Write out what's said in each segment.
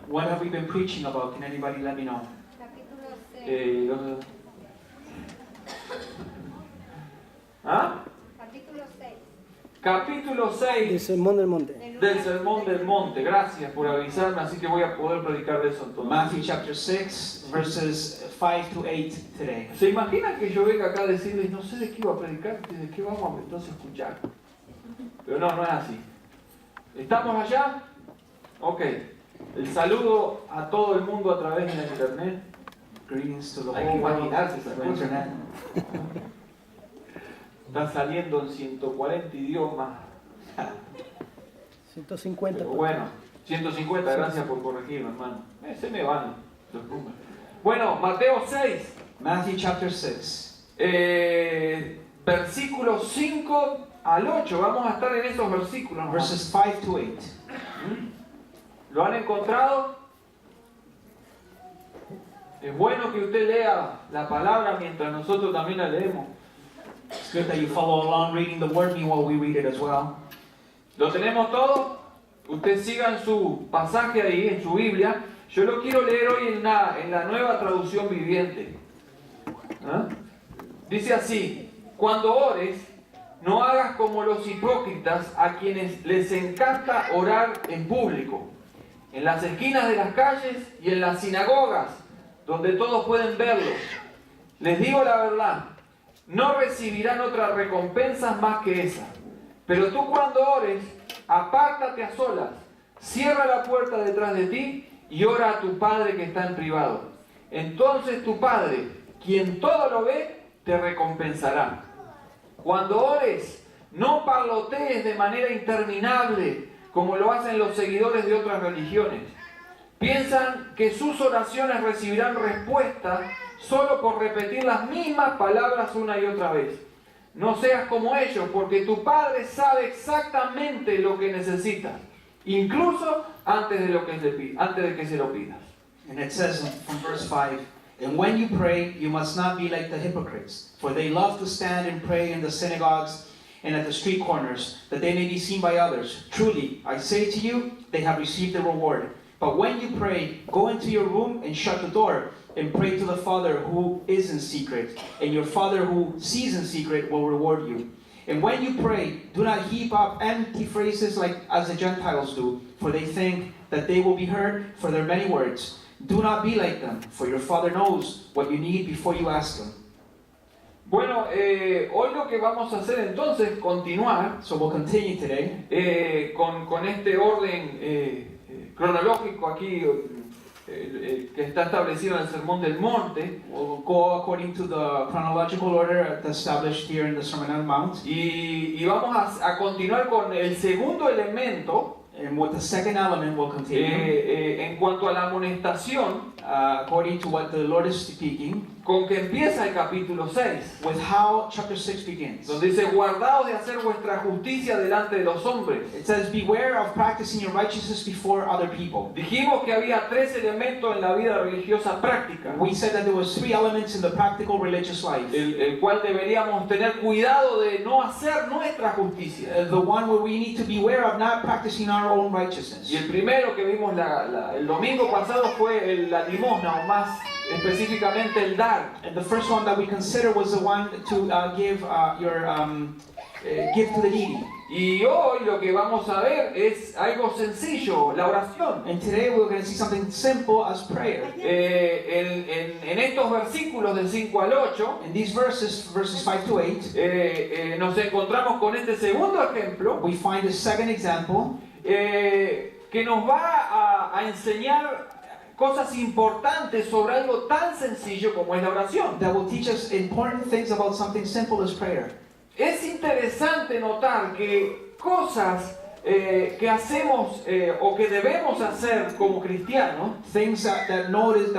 What have we been preaching about? Can anybody let me know? Capítulo 6. ¿Ah? Capítulo 6. Capítulo 6 El sermón del monte. del Sermón del Monte. Gracias por avisarme, así que voy a poder predicar de eso entonces. Matthew chapter 6, verses 5 to 8 today. ¿Se imaginan que yo venga acá a decirles, no sé de qué iba a predicar, de qué vamos a entonces escuchar? Pero no, no es así. ¿Estamos allá? Ok. El saludo a todo el mundo a través de la internet. Greetings to the Hay que whole world imaginarse esa through cosa. internet. Está saliendo en 140 idiomas. 150. Pero bueno, 150, gracias por corregirme, hermano. Se me van los números. Bueno, Mateo 6, Matthew chapter 6, versículos 5 al 8. Vamos a estar en esos versículos, ¿no? verses 5 to 8. ¿Lo han encontrado? Es bueno que usted lea la palabra mientras nosotros también la leemos. It's good that you follow along reading the word while we read it as well. ¿Lo tenemos todo? Usted siga en su pasaje ahí, en su Biblia. Yo lo quiero leer hoy en la nueva traducción viviente. ¿Ah? Dice así: cuando ores, no hagas como los hipócritas, a quienes les encanta orar en público, en las esquinas de las calles y en las sinagogas, donde todos pueden verlos. Les digo la verdad, no recibirán otra recompensa más que esa. Pero tú cuando ores, apártate a solas, cierra la puerta detrás de ti y ora a tu Padre que está en privado. Entonces tu Padre, quien todo lo ve, te recompensará. Cuando ores, no parlotees de manera interminable, como lo hacen los seguidores de otras religiones. Piensan que sus oraciones recibirán respuesta solo por repetir las mismas palabras una y otra vez. No seas como ellos, porque tu Padre sabe exactamente lo que necesitas, incluso antes de que se lo pidas. And it says from verse 5, and when you pray, you must not be like the hypocrites, for they love to stand and pray in the synagogues and at the street corners, that they may be seen by others. Truly, I say to you, they have received their reward. But when you pray, go into your room and shut the door, and pray to the Father who is in secret, and your Father who sees in secret will reward you. And when you pray, do not heap up empty phrases as the Gentiles do, for they think that they will be heard for their many words. Do not be like them, for your Father knows what you need before you ask Him. Bueno, hoy lo que vamos a hacer entonces es continuar So we'll continue today con este orden cronológico aquí que está establecido en el Sermón del Monte. We'll go according to the chronological order established here in the Sermon on the Mount. Y vamos a continuar con el segundo elemento And with the second element, we'll continue en cuanto a la amonestación according to what the Lord is speaking, con que empieza el capítulo 6, with how chapter 6 begins. donde dice: guardaos de hacer vuestra justicia delante de los hombres. It says, beware of practicing your righteousness before other people. Dijimos que había tres elementos en la vida religiosa práctica, We said that there was three elements in the practical religious life. el cual deberíamos tener cuidado de no hacer nuestra justicia. The one where we need to beware of not practicing our own righteousness. Y el primero que vimos el domingo pasado fue la limosna, o más específicamente el dar. And the first one that we considered was the one to give your gift to the needy. Y hoy lo que vamos a ver es algo sencillo, la oración. And today we're going to see something simple as prayer. En estos versículos del 5 al 8, In these verses 5 to 8, nos encontramos con este segundo ejemplo we find a second example que nos va a enseñar cosas importantes sobre algo tan sencillo como es la oración. that will teach us important things about something simple as prayer. Es interesante notar que cosas que hacemos o que debemos hacer como cristianos, Things that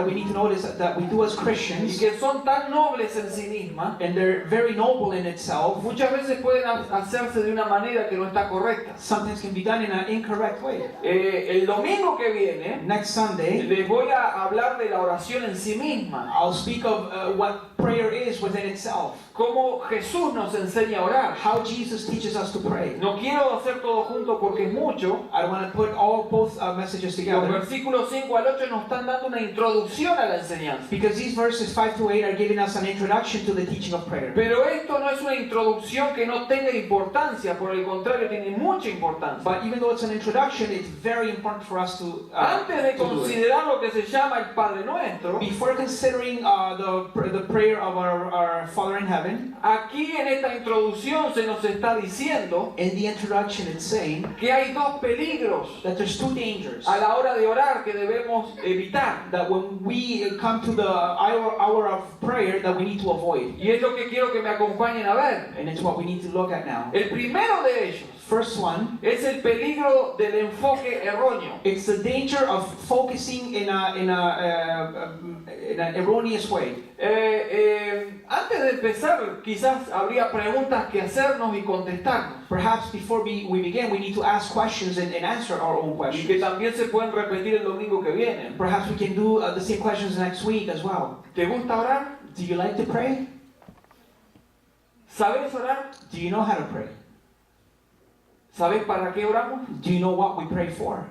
we need to notice that we do as y Christians, que son tan nobles en sí mismas, and they're very noble in itself, muchas veces pueden hacerse de una manera que no está correcta. sometimes can be done in an incorrect way. El domingo que viene Next Sunday, les voy a hablar de la oración en sí misma, I'll speak of what prayer is within itself, cómo Jesús nos enseña a orar. how Jesus teaches us to pray. No quiero hacer todo junto juntos porque es mucho. I don't want to put both messages Los together. versículos 5 al 8 nos están dando una introducción a la enseñanza. Because these verses 5 to 8 are giving us an introduction to the teaching of prayer. Pero esto no es una introducción que no tenga importancia, por el contrario, tiene mucha importancia. But even though it's an introduction, it's very important for us to Antes de do it. considerar lo que se llama el Padre Nuestro, Before considering the prayer of our Father in heaven, aquí en esta introducción se nos está diciendo in the introduction it's saying que hay dos peligros that there's two dangers. a la hora de orar que debemos evitar. That when we come to the hour of prayer, that we need to avoid. Y es lo que quiero que me acompañen a ver. And it's what we need to look at now. El primero de ellos First one, es el peligro del enfoque erróneo. it's the danger of focusing in an erroneous way. Antes de empezar, quizás habría preguntas que hacernos y contestarnos. Perhaps before we begin, we need to ask questions and answer our own Y que questions. también se pueden repetir el domingo que viene. Perhaps we can do the same questions next week as well. ¿Te gusta orar? Do you like to pray? ¿Sabes orar? Do you know how to pray? ¿Sabes para qué oramos? Do you know what we pray for?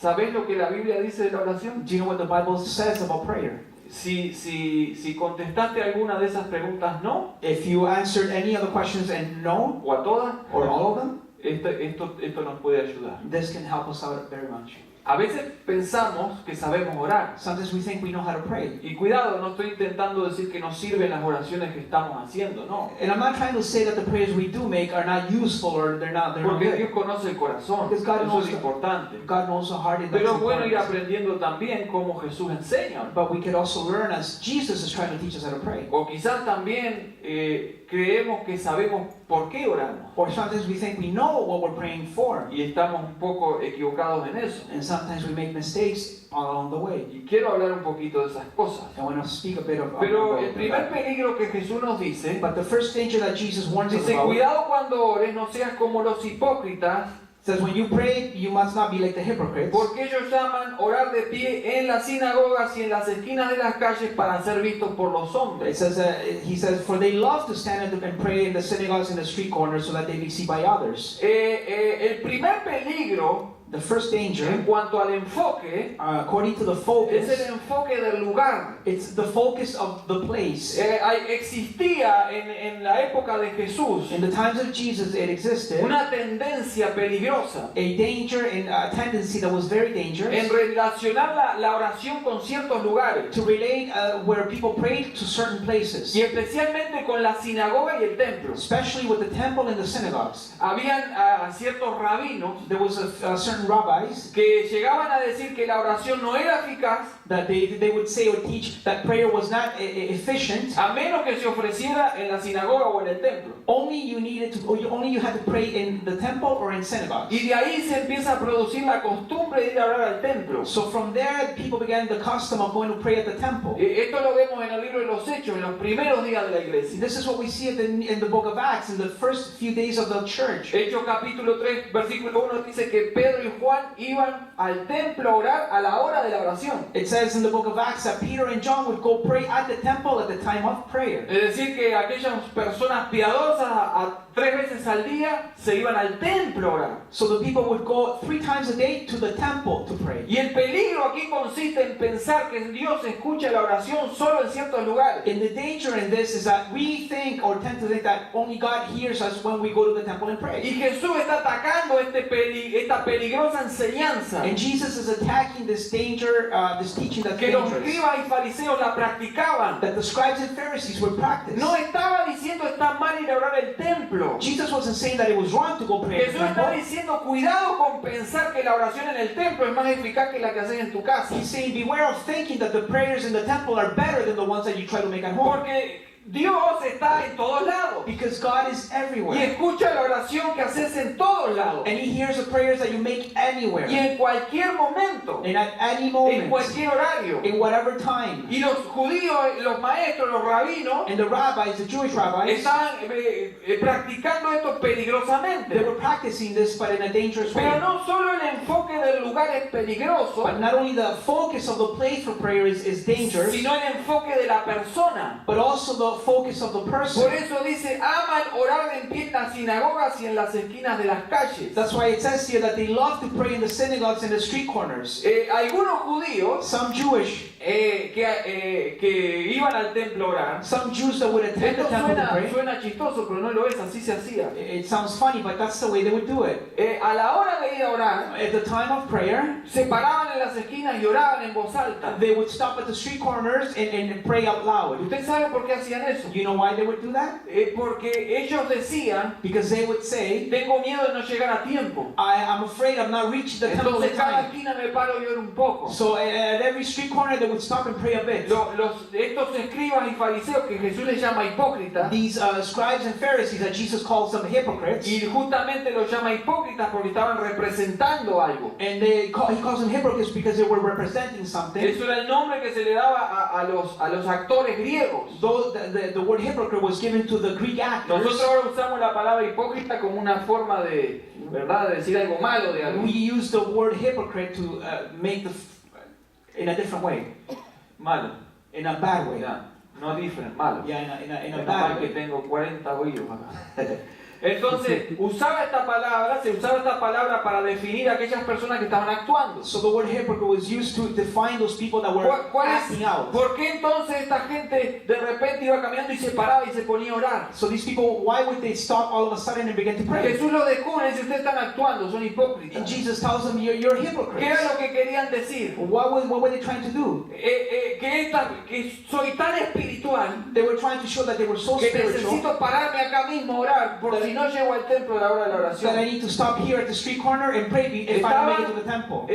¿Sabes lo que la Biblia dice de la oración? Do you know what the Bible says about prayer? Si contestaste alguna de esas preguntas no, If you answered any of the questions and no, o a todas, or all of them, esto nos puede ayudar. this can help us out very much. A veces pensamos que sabemos orar. Sometimes we think we know how to pray. Y cuidado, no estoy intentando decir que nos sirven las oraciones que estamos haciendo, no. And I'm not trying to say that the prayers we do make are not useful or they're not Porque good. Dios conoce el corazón, Because God eso knows es the- importante. God knows the heart and that's Pero es bueno ir important. aprendiendo también cómo Jesús enseña. But we could also learn as Jesus is trying to teach us how to pray. O quizás también creemos que sabemos por qué oramos. Or sometimes we think we know what we're praying for. Y estamos un poco equivocados en eso. And sometimes we make mistakes along the way. Y quiero hablar un poquito de esas cosas. I want to speak a bit of Pero about el primer that. peligro que Jesús nos dice, But the first danger that Jesus warns us dice, about cuidado cuando ores, no seas como los hipócritas, says when you pray, you must not be like the hypocrites. porque ellos llaman orar de pie en las sinagogas y en las esquinas de las calles para ser vistos por los It hombres. says, he says, for they love to stand and pray in the synagogues and the street corners so that they be seen by others. El primer peligro The first en danger, cuanto al enfoque according to the es focus, el enfoque del lugar. it's the focus of the place. Existía en la época de Jesús In the times of Jesus, it existed una tendencia peligrosa a danger and a tendency that was very dangerous en relacionar la oración con ciertos lugares, to relate where people prayed to certain places, y especialmente con la sinagoga y el templo. especially with the temple and the synagogues. Habían ciertos rabinos There was a certain rabbis que llegaban a decir que la oración no era eficaz that they would say or teach that prayer was not efficient. a menos que se ofreciera en la sinagoga o en el templo. Only you had to pray in the temple or in synagogues. Y de ahí se empieza a producir la costumbre de ir a orar al templo. So from there, people began the custom of going to pray at the temple. Esto lo vemos en el libro de los Hechos, en los primeros días de la iglesia. This is what we see in the book of Acts, in the first few days of the church. Hechos capítulo 3, versículo 1 dice que Pedro y Juan iban al templo a orar a la hora de la oración. It says in the book of Acts that Peter and John would go pray at the temple at the time of prayer. Es decir, que aquellas personas piadosas a 3 veces al día se iban al templo a orar. So the people would go 3 times a day to the temple to pray. Y el peligro aquí consiste en pensar que Dios escucha la oración solo en ciertos lugares. And the danger in this is that we think or tend to think that only God hears us when we go to the temple and pray. Y Jesús está atacando esta peligrosa enseñanza And Jesus is attacking this danger, this teaching that's que los dangerous, escribas y fariseos la practicaban. that the scribes and Pharisees would practice. No estaba diciendo está mal ir a orar al templo. Jesus wasn't saying that it was wrong to go pray at the Jesús está temple. diciendo cuidado con pensar que la oración en el templo es más eficaz que la que haces en tu casa. He's saying beware of thinking that the prayers in the temple are better than the ones that you try to make at home. Porque Dios está en todos lados Because God is y everywhere. escucha la oración que haces en todos lados And He hears the prayers that you make anywhere. y en cualquier momento, And at any en moment. cualquier horario. In whatever time. Y los judíos, los maestros, los rabinos And the rabbis, the Jewish rabbis, estaban practicando esto they peligrosamente. were practicing this but in a dangerous way. Pero no solo el enfoque del lugar es peligroso, But not only the focus of the place for prayer is dangerous, sino el enfoque de la persona. but also the focus of the person. Por eso dice, aman orar en pie en las sinagogas y en las esquinas de las calles. That's why it says here that they love to pray in the synagogues and the street corners. Algunos judíos Some Jewish, que iban al templo a orar. some Jews that would attend the Esto temple to pray. suena chistoso, pero no lo es, así se hacía. It sounds funny, but that's the way they would do it. A la hora de ir a orar, At the time of prayer, se paraban en las esquinas y oraban en voz alta. they would stop at the street corners and pray out loud. ¿Usted sabe por qué hacían eso? You know why they would do that? Porque ellos decían, Because they would say, tengo miedo de no llegar a tiempo. I'm afraid I'm not reaching the temple in Entonces cada time. esquina me paro y oro un poco. So at every street corner they would stop and pray a bit. Estos escribas y fariseos que Jesús les llama hipócritas, These scribes and Pharisees that Jesus calls them hypocrites, y justamente los llama hipócritas porque estaban representando algo. and he calls them hypocrites because they were representing something. Eso era el nombre que se le daba a los actores griegos. Though the word hypocrite was given to the Greek actors, Nosotros ahora usamos la palabra hipócrita como una forma de, ¿verdad?, de decir algo malo de algo. we use the word hypocrite to make in a different way, Malo. in a bad way. Ya, no different, malo. Yeah, in a Menos bad mal que way. tengo 40 oídos acá. Entonces, se usaba esta palabra para definir a aquellas personas que estaban actuando. So the word hypocrite was used to define those people that were ¿Cuál acting es? out. ¿Por qué entonces esta gente de repente iba caminando y se paraba y se ponía a orar? So these people, why would they stop all of a sudden and begin to pray? Jesús los descubre y dice, ustedes están actuando, son And hipócritas. Jesus tells them, you're ¿Qué era hypocrites. lo que querían decir? What were they trying to do? Que soy tan espiritual They were trying to show that they were so que spiritual necesito pararme acá mismo a orar, por si no llego al templo a la hora de la that I oración. need to stop here at the street corner and pray if I don't make it to the temple.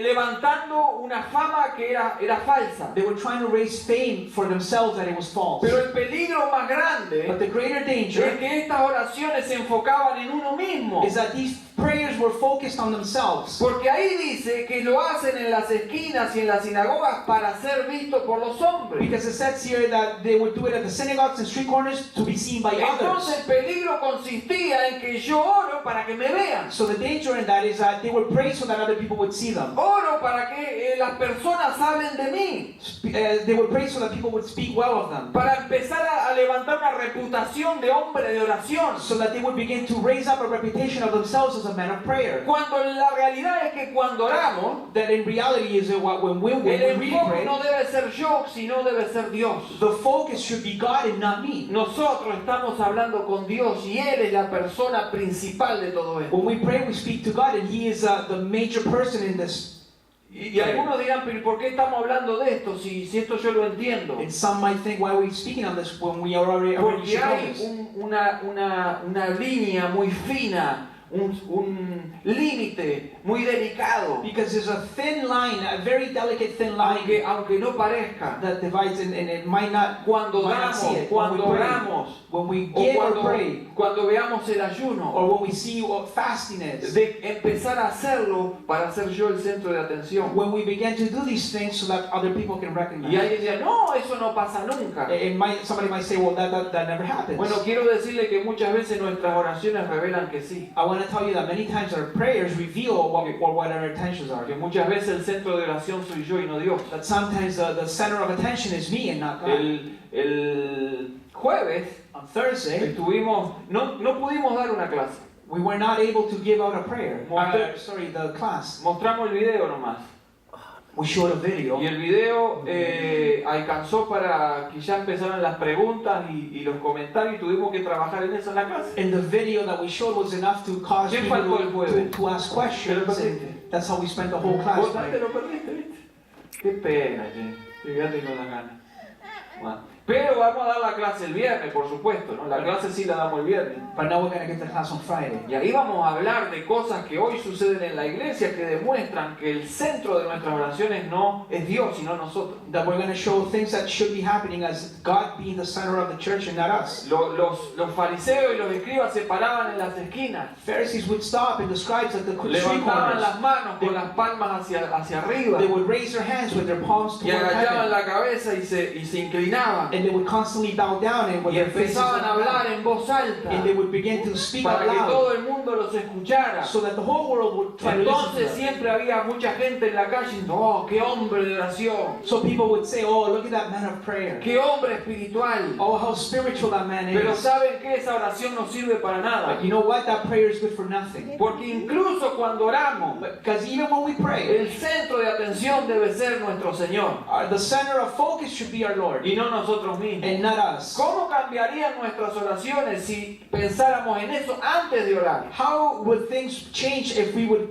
Levantando una fama que era falsa. They were trying to raise fame for themselves that it was false. Pero el peligro más grande But the greater es danger que estas oraciones se enfocaban en uno mismo. is that these prayers were focused on themselves. Porque ahí dice que lo hacen en las esquinas y en las sinagogas para ser visto por los hombres. Because it says here that they would do it at the synagogues and street corners to be seen by Entonces others. el peligro consistía en que yo oro para que me vean. So the danger in that is that they would pray so that other people would see them. Oro para que las personas hablen de mí. They would pray so that people would speak well of them. Para empezar a levantar una reputación de hombre de oración. So that they would begin to raise up a reputation of themselves as a man of prayer. Cuando la realidad es que cuando oramos, That in reality is that when we el really enfoque pray, no debe ser yo, sino debe ser Dios. the focus should be God and not me. Nosotros estamos hablando con Dios y Él es la persona principal de todo esto. When we pray, we speak to God, and He is the major person in this. Y algunos dirán, pero ¿por qué estamos hablando de esto si esto yo lo entiendo? And some might think, why are we speaking on this when we already Porque should know hay this? una línea muy fina, un límite muy delicado, Because there's a thin line, a very delicate thin line aunque no parezca. that divides, and it might not see it when we Cuando pray. oramos, When we o give or pray, cuando veamos el ayuno, or when we see what fasting is. de empezar a hacerlo para ser yo el centro de atención. When we begin to do these things so that other people can recognize. Y alguien dirá, no, eso no pasa nunca. Somebody might say, well, that never happens. Bueno, quiero decirle que muchas veces nuestras oraciones revelan que sí. I want to tell you that many times our prayers reveal what our intentions are. Que muchas veces el centro de oración soy yo y no Dios. That sometimes the center of attention is me and not God. El jueves On Thursday, no pudimos dar una clase. we were not able to give out a prayer. The class. Mostramos el video nomás. We showed a video. Y el video alcanzó para que ya empezaran las preguntas y los comentarios y tuvimos que trabajar en eso en la clase. And the video that we showed was enough to cause ¿Quién people faltó el jueves? to ask questions. Pero perdiste. And that's how we spent the whole class. Vos te lo perdiste, ¿viste? Qué pena, que fíjate con la gana. Bueno. Pero vamos a dar la clase el viernes, por supuesto, ¿no? La clase sí la damos el viernes. But now we're going to get the class on Friday. Y ahí vamos a hablar de cosas que hoy suceden en la iglesia que demuestran que el centro de nuestras oraciones no es Dios, sino nosotros. That we're going to show things that should be happening as God being the center of the church and not us. Los fariseos y los escribas se paraban en las esquinas, Pharisees would stop and the scribes at the street levantaban las corners. manos con las palmas hacia arriba They would raise their hands with their palms y toward agachaban heaven. la cabeza y se inclinaban. and they would constantly bow down and with y their faces empezaban a down, hablar en voz alta and they would begin to speak out para que loud todo el mundo los escuchara. so that the whole world would try to listen to Entonces them. siempre había mucha gente en la calle diciendo, oh, qué hombre de oración, So people would say, oh, look at that man of prayer. qué hombre espiritual. Oh, how spiritual that man Pero is. saben que esa oración no sirve para nada. But you know what? That prayer is good for nothing. Porque incluso cuando oramos, Because even when we pray, el centro de atención debe ser nuestro Señor the center of focus should be our Lord y no nosotros mismos. and not us. ¿Cómo cambiarían nuestras oraciones si pensáramos en eso antes de orar? How would things change if we would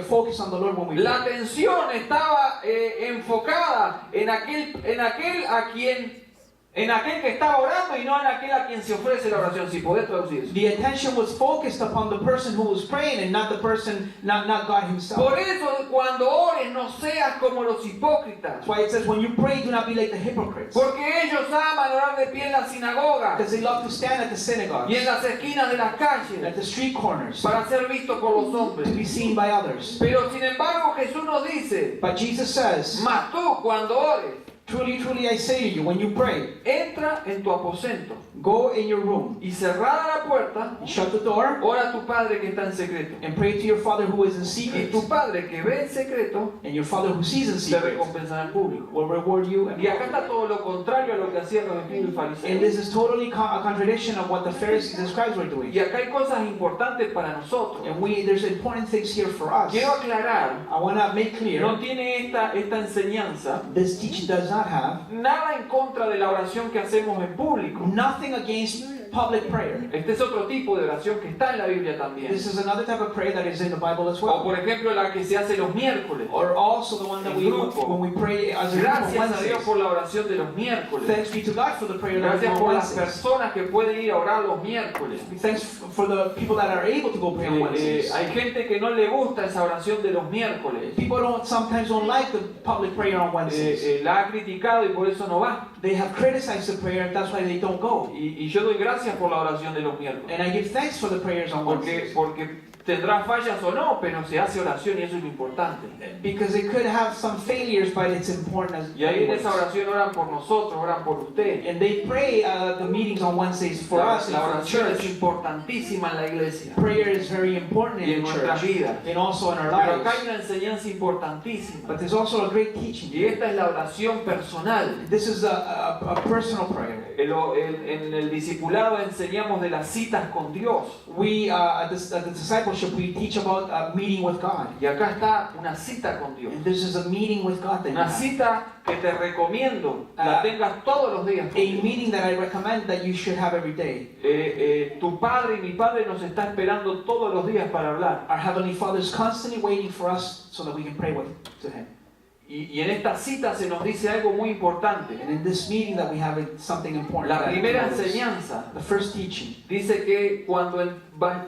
focus on the Lord when we La pray? atención estaba enfocada en aquel que estaba orando y no en aquel a quien se ofrece la oración, si podés traducir eso. The attention was focused upon the person who was praying and not the person, not God himself. Por eso cuando ores no seas como los hipócritas, That's why it says when you pray, do not be like the hypocrites. porque ellos aman orar de pie en las sinagogas Because they love to stand at the y en synagogues, las esquinas de las at calles the street corners, para ser vistos por los to hombres. be seen by others. Pero sin embargo Jesús nos dice, But Jesus says, mas tú cuando ores, truly, truly I say to you, when you pray, entra en tu aposento go in your room, y cerrada la puerta, shut the door, ora a tu Padre que está en secreto. and pray to your Father who is in Y secret. tu Padre que ve en secreto And your Father who sees in te secret recompensará en público. will reward you. Y acá está todo lo contrario a lo que hacían los escribas y And fariseos. this is totally a contradiction of what the Pharisees and scribes were doing. Y acá hay cosas importantes para nosotros. And there's important things here for us. Quiero aclarar, I want to make clear, no tiene esta enseñanza this teaching does not have nada en contra de la oración que hacemos en público. nothing against public prayer. Este es otro tipo de oración que está en la Biblia también. This is another type of prayer that is in the Bible as O well. por ejemplo la que se hace los miércoles. Or also the one that we, when we pray as a group on Gracias a Dios Wednesdays. por la oración de los miércoles. Thanks be to God for the prayer that we do Gracias on por las Wednesdays. personas que pueden ir a orar los miércoles. Thanks for the people that are able to go pray on Wednesdays. Hay gente que no le gusta esa oración de los miércoles. People sometimes don't like the public prayer on Wednesdays. La ha criticado y por eso no va. They have criticized the prayer and that's why they don't go. Y yo doy gracias por la oración de los miércoles. And I give thanks for the prayers on Wednesdays. Porque tendrá fallas o no, pero se hace oración y eso es lo importante. Because it could have some failures, but it's important as Y ahí en anyways. esa oración oran por nosotros, oran por usted. And they pray the meetings on Wednesdays for us and La for the oración es church. importantísima en la iglesia Prayer is very important y en in the nuestras church vidas. and also in our Pero acá lives. hay una enseñanza importantísima. But there's also a great teaching. Y esta es la oración personal. This is a personal prayer. En el discipulado enseñamos de las citas con Dios. We at the discipleship we teach about a meeting with God. Y acá está una cita con Dios. And this is a meeting with God that you Una have. cita que te recomiendo la tengas todos los días. A meeting that I recommend that you should have every day. Tu padre y mi padre nos está esperando todos los días para hablar. Our Heavenly Father is constantly waiting for us so that we can pray to Him. Y en esta cita se nos dice algo muy importante. And in this meeting that we have, it's something important. La that I primera notice. enseñanza The first teaching dice que cuando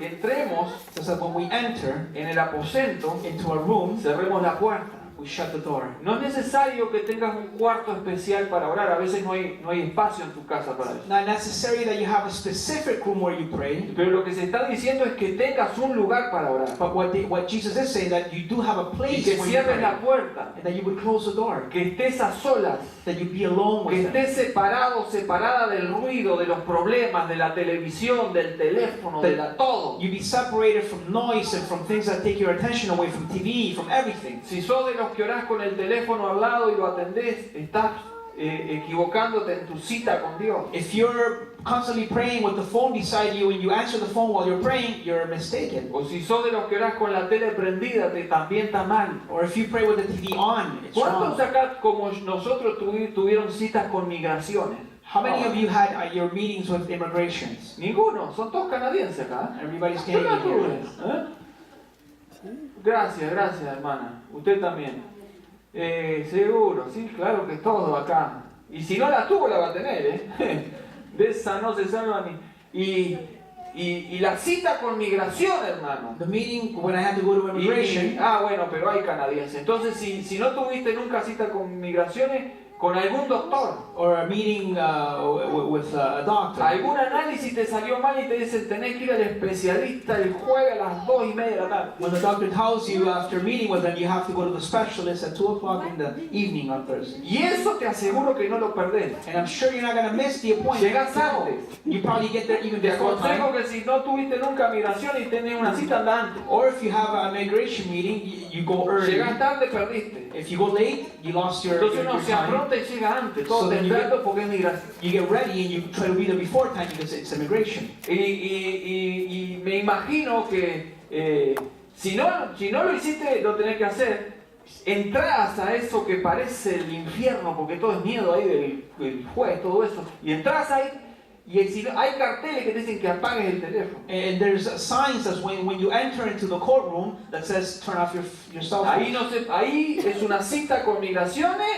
entremos says that when we enter en el aposento, into a room, cerremos la puerta. we shut the door. No es necesario que tengas un cuarto especial para orar. A veces no hay espacio en tu casa para eso. Not necessary that you have a specific room where you pray, Pero lo que se está diciendo es que tengas un lugar para orar. but what Jesus is saying that you do have a Y place que where you cierres pray, la puerta. and that you would close the door, Que estés a solas. that you be alone Que with them, estés separada del ruido, de los problemas, de la televisión, del teléfono, de la todo. you be separated from noise and from things that take your attention away from TV, from everything. Si sos de los que orás con el teléfono al lado y lo atendés, estás equivocándote en tu cita con Dios. If you're constantly praying with the phone beside you and you answer the phone while you're praying, you're mistaken. O si sos de los que orás con la tele prendida, también está mal. Or if you pray with the TV on, it's ¿Cuántos wrong. acá, como nosotros, tuvieron citas con migraciones? How many of you had your meetings with immigrations? Ninguno, son todos canadienses acá. Everybody's Yo la Canadian tuve, here. Gracias, hermana. Usted también. Seguro, sí, claro que todo acá. Y si no la tuvo, la va a tener, De esa no se salva ni... Y la cita con migración, hermano. The meeting when I had to go to immigration. Bueno, pero hay canadienses. Entonces, si no tuviste nunca cita con migraciones, con algún doctor. or a meeting with a doctor. Algún análisis te salió mal y te dicen tenés que ir al especialista el jueves a las 2:30 de la tarde. When the doctor tells you after meeting with them, you have to go to the specialist at 2 o'clock in the evening on Thursday. Y eso te aseguro que no lo perdés. And I'm sure you're not going to miss the appointment. Llegas antes. You probably get there even Te before time. aconsejo que si no tuviste nunca migración y tenés una cita, anda antes. Or if you have a migration meeting, you go early. Llegas tarde, perdiste. If you go late, you lost your Entonces uno se time. afronta y llega antes, todo So then you temprano porque es migración. You get ready and you try to be there before time because it's immigration. Y me imagino que si no lo hiciste, lo tenés que hacer. Entrás a eso que parece el infierno, porque todo es miedo ahí del juez, todo eso. Y entras ahí, y hay carteles que te dicen que apagues el teléfono. And there's signs that when you enter into the courtroom that says turn off your cell phone. Ahí es una cita con migraciones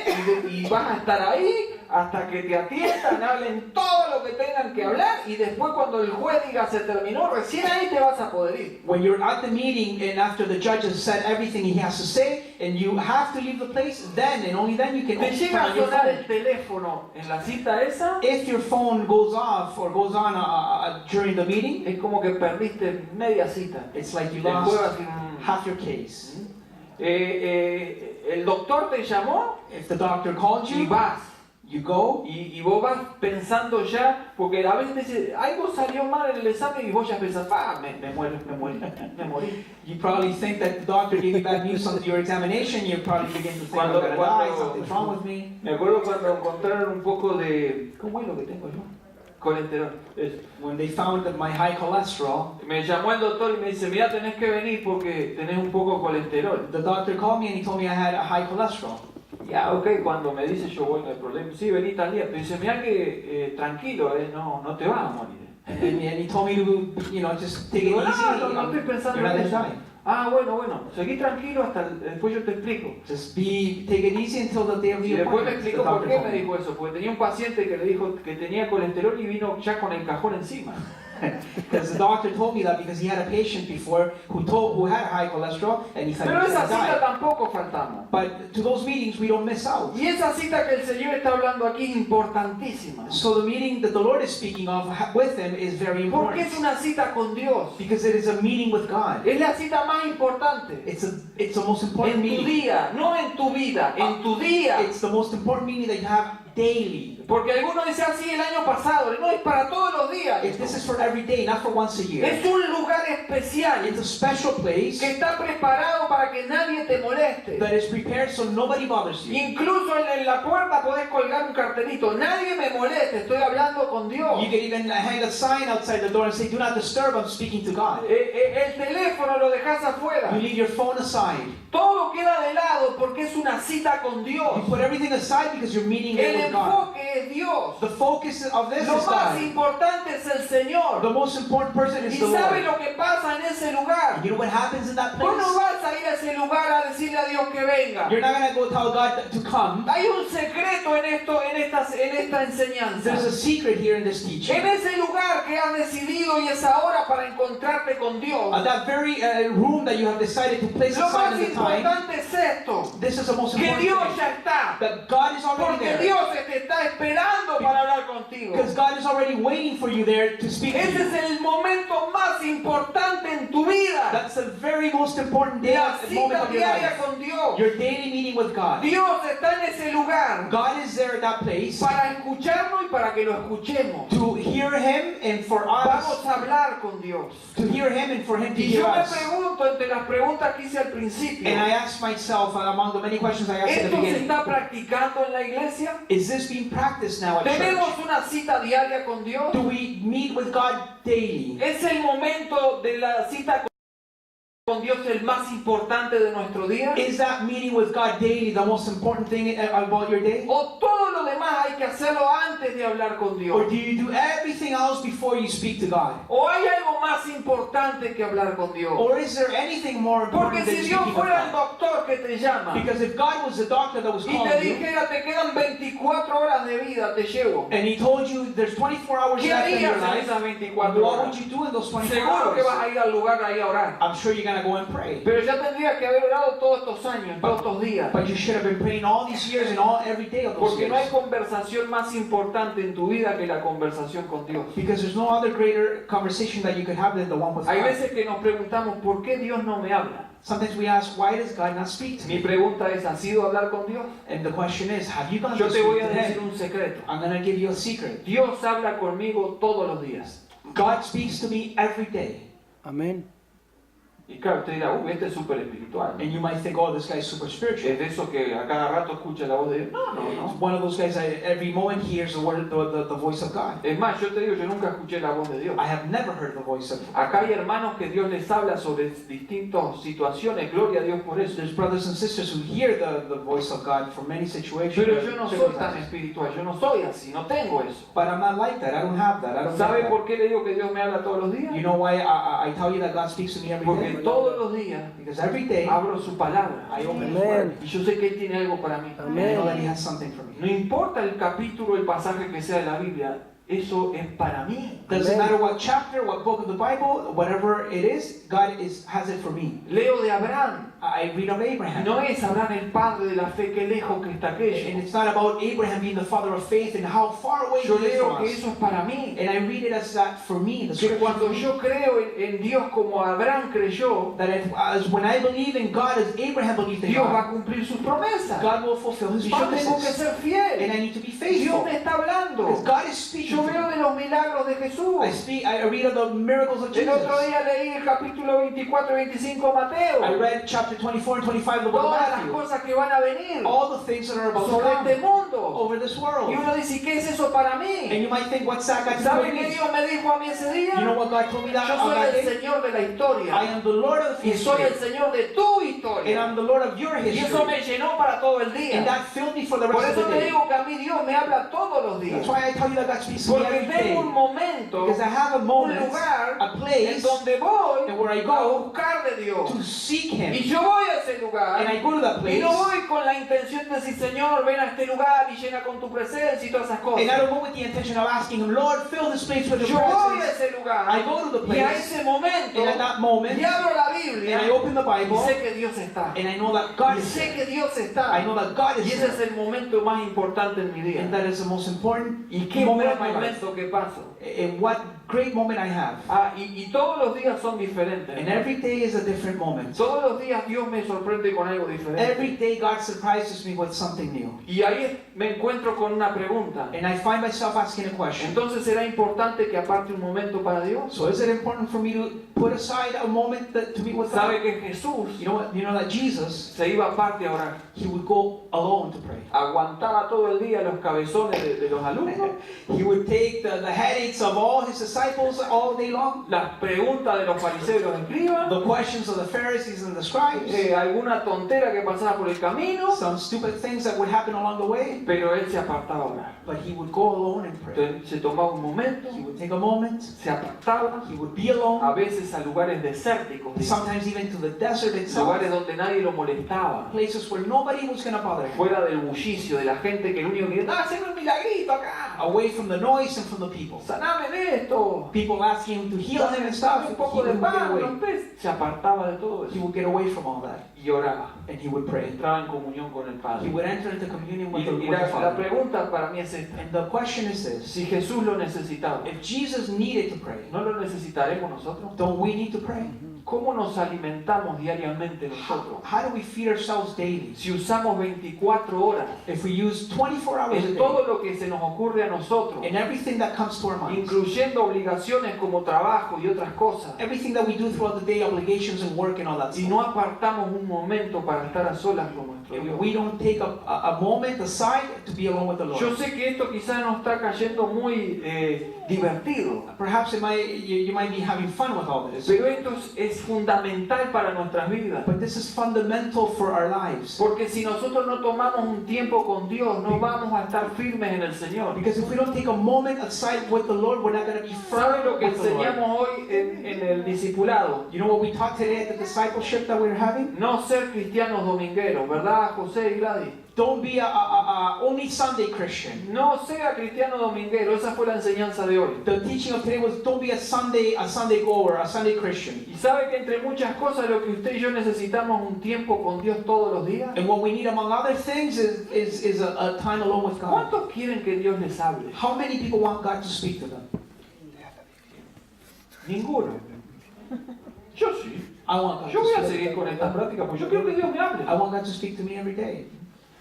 y vas a estar ahí hasta que te atiendan, hablen todo lo que tengan que hablar y después cuando el juez diga se terminó, recién ahí te vas a poder ir. When you're at the meeting and after the judge has said everything he has to say and you have to leave the place, then and only then you can Te llega a turn on your sonar el phone. teléfono en la cita esa, If your phone goes off or goes on during the meeting, es como que perdiste media cita. it's like you Después lost vas a decir, half your case. el doctor te llamó If the doctor called y you, vas. you go. Y vos vas pensando ya, porque a veces te dice, algo salió mal en el examen y vos ya pensás, me morí. You probably think that the doctor gave you bad news on your examination. You probably begin to think, I'm Cuando- gonna die, cuando- something's wrong with me. Me acuerdo cuando encontraron un poco de, ¿cómo es lo que tengo yo? Colesterol. Eso. When they found that my high cholesterol, Me llamó el doctor y me dice, mira, tenés que venir porque tenés un poco de colesterol. the doctor called me and he told me I had a high cholesterol. Ya, ok, cuando me dice yo, bueno, el problema, sí, vení tal día. Pero dice, mira que tranquilo, no te vas a morir. And he told me to, just take it Digo, easy. no estoy pensando You're not en gonna eso. die. Ah, bueno, seguí tranquilo hasta después yo te explico. Just take it easy until the day of Y the después me appointment. The explicó por doctor qué told me me. dijo eso, porque tenía un paciente que le dijo que tenía colesterol y vino ya con el cajón encima. Because the doctor told me that because he had a patient before who had high cholesterol and he thought Pero he was esa gonna cita die. tampoco faltamos. But to those meetings we don't miss out. Y esa cita que el Señor está hablando aquí es importantísima. So the meeting that the Lord is speaking of with him is very Porque important. es una cita con Dios. Because it is a meeting with God. Es la cita más importante. It's the most important En tu meeting. día, no en tu vida, en tu día. It's the most important meeting that you have daily. Porque algunos dicen así el año pasado. No, es para todos los días. This is for every day, not for once a year. Es un lugar especial It's a special place que está preparado para que nadie te moleste. that is prepared so nobody bothers you. Incluso en la puerta podés colgar un cartelito. Nadie me moleste, estoy hablando con Dios. You can even hang a sign outside the door and say, do not disturb, I'm speaking to God. El teléfono lo dejas afuera. You leave your phone aside. Todo queda de lado porque es una cita con Dios. You put everything aside because you're meeting El with God. enfoque es Dios. The focus of this Lo is más God. importante es el Señor. The most important person ¿Y is the sabe Lord. lo que pasa en ese lugar? You know what happens in that Vos no place? vas a ir a ese lugar a decirle a Dios que venga. You're not going to go tell God to come. Hay un secreto en esta enseñanza. There's a secret here in this teaching. En ese lugar que has decidido y es ahora para encontrarte con Dios. That very room that you have decided to place Lo aside más at the time, importante es esto. this is the most Que important Dios thing. ya está. That God is already Porque there. Dios te está esperando para hablar contigo. Because God is already waiting for you there to speak to Ese you. es el momento más importante en tu vida. That's the very most important day, La moment cita of your diaria life. con Dios. Your daily meeting with God. Dios está en ese lugar God is there at that place para escucharnos y para que lo escuchemos. to hear Him and for us Vamos a hablar con Dios. to hear Him and for Him to Y hear yo me us. pregunto entre las preguntas que hice al principio, And I asked myself, among the many questions I asked at the ¿esto se beginning, está practicando en la iglesia? is this being practiced now at ¿Tenemos church? una cita diaria con Dios? Do we meet with God daily? ¿Es el momento de la cita con Dios el más importante de nuestro día? Is that meeting with God daily the most important thing about your day? ¿O todos los demás hay que hacerlo antes de hablar con Or Dios? do you do everything else before you speak to God? ¿O hay algo más importante que hablar con Dios? Or is there anything more Porque important than si Dios speaking fuera el with God? doctor que te llama Because if God was the doctor that was y te calling you, dijera te quedan 24 horas de vida, te llevo, and He told you there's 24 hours ¿qué left in your harías en life, esas 24 what would horas? you do in those 24 Seguro que vas hours? a ir al lugar ahí a orar. I'm sure you're going to go and pray. Pero ya tendrías que haber orado todos estos años, todos estos días. But you should have been praying all these years and every day of those Porque no hay years. conversación más importante en tu vida que la conversación con Dios. Because there's no other greater conversation that you could have than the one with Hay God. veces que nos preguntamos, ¿por qué Dios no me habla? Sometimes we ask, why does God not speak to Mi me? pregunta es, ¿has ido a hablar con Dios? And the question is, have you gone Yo to te voy speak a to decir Him? un secreto. I'm going to give you a secret. Dios habla conmigo todos los días. God speaks to me every day. Amén. Y claro, usted dirá, este es súper espiritual. And you might think, oh, this guy's super spiritual. Es de esos que a cada rato escucha la voz de Dios. No, no, It's no. one of those guys that every moment hears the word, the voice of God. Es más, yo te digo, yo nunca escuché la voz de Dios. I have never heard the voice of Acá God. hay hermanos que Dios les habla sobre distintas situaciones. Gloria a Dios por eso. There's brothers and sisters who hear the voice of God for many situations. Pero yo no soy tan espiritual, yo no soy así, no tengo eso. But I'm not like that. I don't have that. I don't ¿Sabe have por qué le digo que Dios me habla todos los that. You días? know why I tell you that God speaks to me every Porque day? todos los días Because every day abro su palabra. I open His Amen. word. Y yo sé que Él tiene algo para mí. And I know that He has something for No me. importa el capítulo, el pasaje que sea de la Biblia, eso es para mí. Doesn't Amen. matter what chapter, what book of the Bible, whatever it is, God has it for me. Leo de Abraham. I read of Abraham. No es Abraham el padre de la fe, qué lejos que está And aquello. it's not about Abraham being the father of faith and how far away Yo he is leo from que us. eso es para mí. And I read it as that for me, the Que scripture cuando for me. yo creo en Dios como Abraham creyó, That as when I believe in God as Abraham believed in Dios va God, a cumplir sus promesas. God will fulfill His Y yo tengo que promises. ser And fiel. I need to be Dios faithful. me está hablando. Because God is speaking Yo to veo me. de los milagros de Jesús. I read of the miracles of El otro Jesus. día leí el capítulo 24 y 25 de Mateo. I read chapter 24 and 25 of the book of Todas las Matthew. cosas que van a venir All the things that are about to sobre este come mundo. over this world. Y uno dice, ¿qué es eso para And mí? you might think, what's that got to do ¿Sabe with qué me? Dios me dijo a mí ese You know día? what God told me that Yo on that soy el day? Señor de la I historia. am the Lord of Y soy el history. Señor de tu And historia. I'm the Lord of your Y eso history. me llenó para todo el And día. that filled me for the Por rest eso of the te day. digo que a mí Dios me habla todos los That's días. why I tell you that God speaks to me Porque every day. tengo un momento, Because I have a un moment, lugar a en place donde voy and where I a go buscar de Dios. to seek Y Him. yo voy a ese lugar. And I go to that Y place. no voy con la intención de decir, Señor, ven a este lugar y llena con tu presencia y todas esas And I cosas. don't go with the intention of asking Him, Lord, fill this place with Yo your voy a presence. ese lugar I go to the y a place, ese momento and at that moment, y abro la and Biblia I open the y Bible, sé que Dios está. and I know that God Y is sé there. que Dios está. I know that God Y is ese es there. el momento más importante en mi And vida. that is the most important Y qué moment buen of my life. momento que paso. And what great moment I have. Y todos los días son diferentes. And every day is a different moment. Todos los días Dios me sorprende con algo diferente. Every day God surprises me with something new. Y ahí me encuentro con una pregunta. And I find myself asking a question. Entonces, ¿será importante que aparte un momento para Dios? So is it important for me to put aside a moment to meet with ¿Sabe God? que Jesús You know what? You know that Jesus, se iba aparte a orar? He would go alone to pray. Aguantaba todo el día los cabezones de los alumnos, He would take the headaches of all His disciples all day long. las preguntas de los fariseos y los escribas, The questions of the Pharisees and the scribes. alguna tontera que pasaba por el camino, Some stupid things that would happen along the way. pero él se apartaba a orar. But He would go alone and pray. Entonces, se tomaba un momento, He would take a moment. se apartaba, He would be alone. a veces a lugares desérticos, Sometimes even to the desert itself. lugares donde nadie lo molestaba, Places where nobody was going to bother him. fuera del bullicio de la gente que lo único que quería, hacer un milagrito acá, Away from the noise and from the people. saname de esto, People asking him to heal him and stuff. dame un He poco de would get pan, away. unos peces. Se apartaba de todo He eso would get away from all that. y oraba, And he would pray. entraba en comunión con el He Padre. would enter into communion with the, Y with the la Father. pregunta para mí es esta: And the question is this. si Jesús lo necesitaba, If Jesus needed to pray, ¿no lo necesitaremos nosotros? don't we need to pray? ¿Cómo nos alimentamos diariamente nosotros? How do we feed ourselves daily? Si usamos 24 horas If we use 24 hours a en day todo lo que se nos ocurre a nosotros, in everything that comes to our minds, incluyendo obligaciones como trabajo y otras cosas, everything that we do throughout the day, obligations and work and all that y stuff, no apartamos un momento para estar a solas con nuestro nuestro if Dios. we don't take a moment aside to be alone with the Lord. Yo sé que esto quizás no está cayendo muy divertido, Perhaps you might be having fun with all this, pero esto es fundamental para nuestras vidas. but this is fundamental for our lives. Porque si nosotros no tomamos un tiempo con Dios, no vamos a estar firmes en el Señor. Because if we don't take a moment aside with the Lord, we're not going to be ¿Sabe firm lo que with the Lord. enseñamos hoy en el discipulado? You know what we taught today at the discipleship that we're having? No ser cristianos domingueros, ¿verdad, José y Gladys? Don't be a only Sunday Christian. No sea cristiano dominguero, esa fue la enseñanza de hoy. The teaching of today was don't be a Sunday goer, a Sunday Christian. Y sabe que entre muchas cosas lo que usted y yo necesitamos un tiempo con Dios todos los días. And what we need among other things is a time alone with God. ¿Cuántos quieren que Dios les hable? How many people want God to speak to them? Ninguno. Yo sí. I want God Yo to voy a speak. seguir con esta práctica porque yo quiero que Dios me hable. I want God to speak to me every day.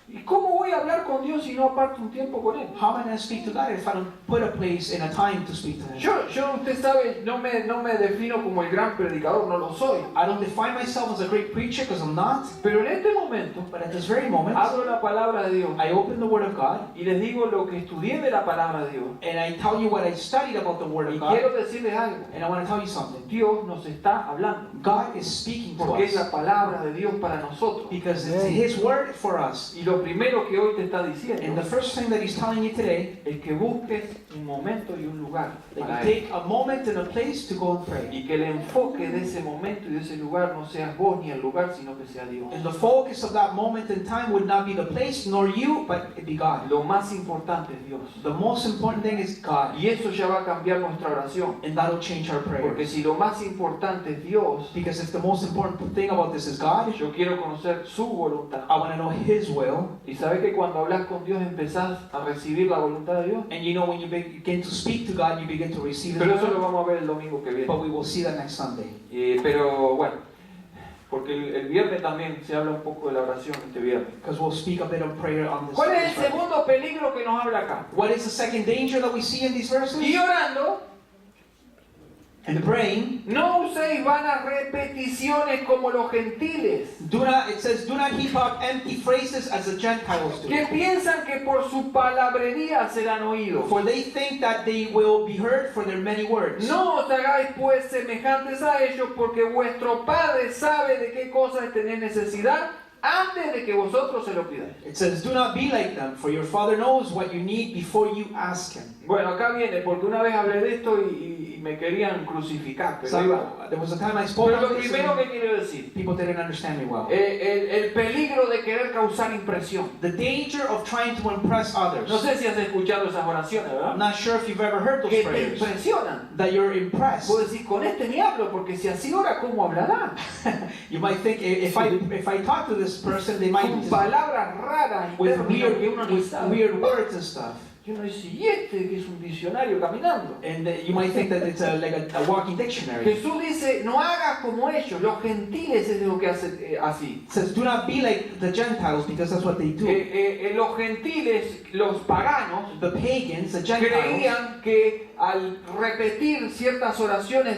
¿Y cómo voy a hablar con Dios si no aparto un tiempo con Él? How am I going to speak to God if I don't put a place and a time to speak to Him? Usted sabe, no me defino como el gran predicador, no lo soy. I don't define myself as a great preacher because I'm not. Pero en este momento, But at this very moment, abro la palabra de Dios I open the Word of God y les digo lo que estudié de la palabra de Dios. and I tell you what I studied about the Word Y of God. quiero decirles algo. And I want to tell you something. Dios nos está hablando. God is speaking to Porque es us la palabra de Dios para nosotros. because it's His Word for us. Y lo primero que hoy te está And diciendo the first thing that He's telling you today, es que busques un momento y un lugar that para you Él. take a moment and a place to go and pray. Y que el enfoque de ese momento y de ese lugar no seas vos ni el lugar, sino que sea Dios. And the focus of that moment in time would not be the place nor you, but it be God. Lo más importante es Dios. The most important thing is God. Y eso ya va a cambiar nuestra oración. And that'll change our Porque prayers. si lo más importante es Dios, Because if the most important thing about this is God, yo quiero conocer su voluntad. I want to know His will. Y sabes que cuando hablas con Dios empezás a recibir la voluntad de Dios. And you know when you begin to speak to God, you begin to receive His Pero eso lo will. vamos a ver el domingo que viene. But we will see that next Sunday. Pero bueno, porque el viernes también se habla un poco de la oración este viernes. Because we'll speak a bit of prayer on this. ¿Cuál es el Friday. segundo peligro que nos habla acá? What is the second danger that we see in these verses? Y orando, And praying, no uséis vanas repeticiones como los gentiles, it says, do not heap up empty phrases as the Gentiles do. que piensan que por su palabrería serán oídos. For they think that they will be heard for their many words. No os hagáis pues semejantes a ellos, porque vuestro Padre sabe de qué cosas tenéis necesidad antes de que vosotros se lo pidáis. It says, do not be like them, for your Father knows what you need before you ask Him. Bueno, acá viene, porque una vez hablé de esto y me querían crucificar, pero, There was a time I spoke pero lo about this primero and que quiero decir, people didn't understand me well. el peligro de querer causar impresión. The danger of trying to impress others. No sé si has escuchado esas oraciones, I'm ¿verdad? not sure if you've ever heard those Que te prayers. impresionan. That you're impressed. Puedo decir, con este ni hablo, porque si así ora, ¿cómo hablará? You might think if I talk to this person, they might Con palabras raras y with términos que uno ni with sabe. weird words and stuff. Y uno dice, ¿y este que es un diccionario caminando? And you might think that it's like a walking dictionary. Jesús dice, no hagas como ellos, los gentiles es lo que hacen así. It says, do not be like the Gentiles, because that's what they do. Los gentiles, los paganos, The pagans, the Gentiles, creían que al repetir ciertas oraciones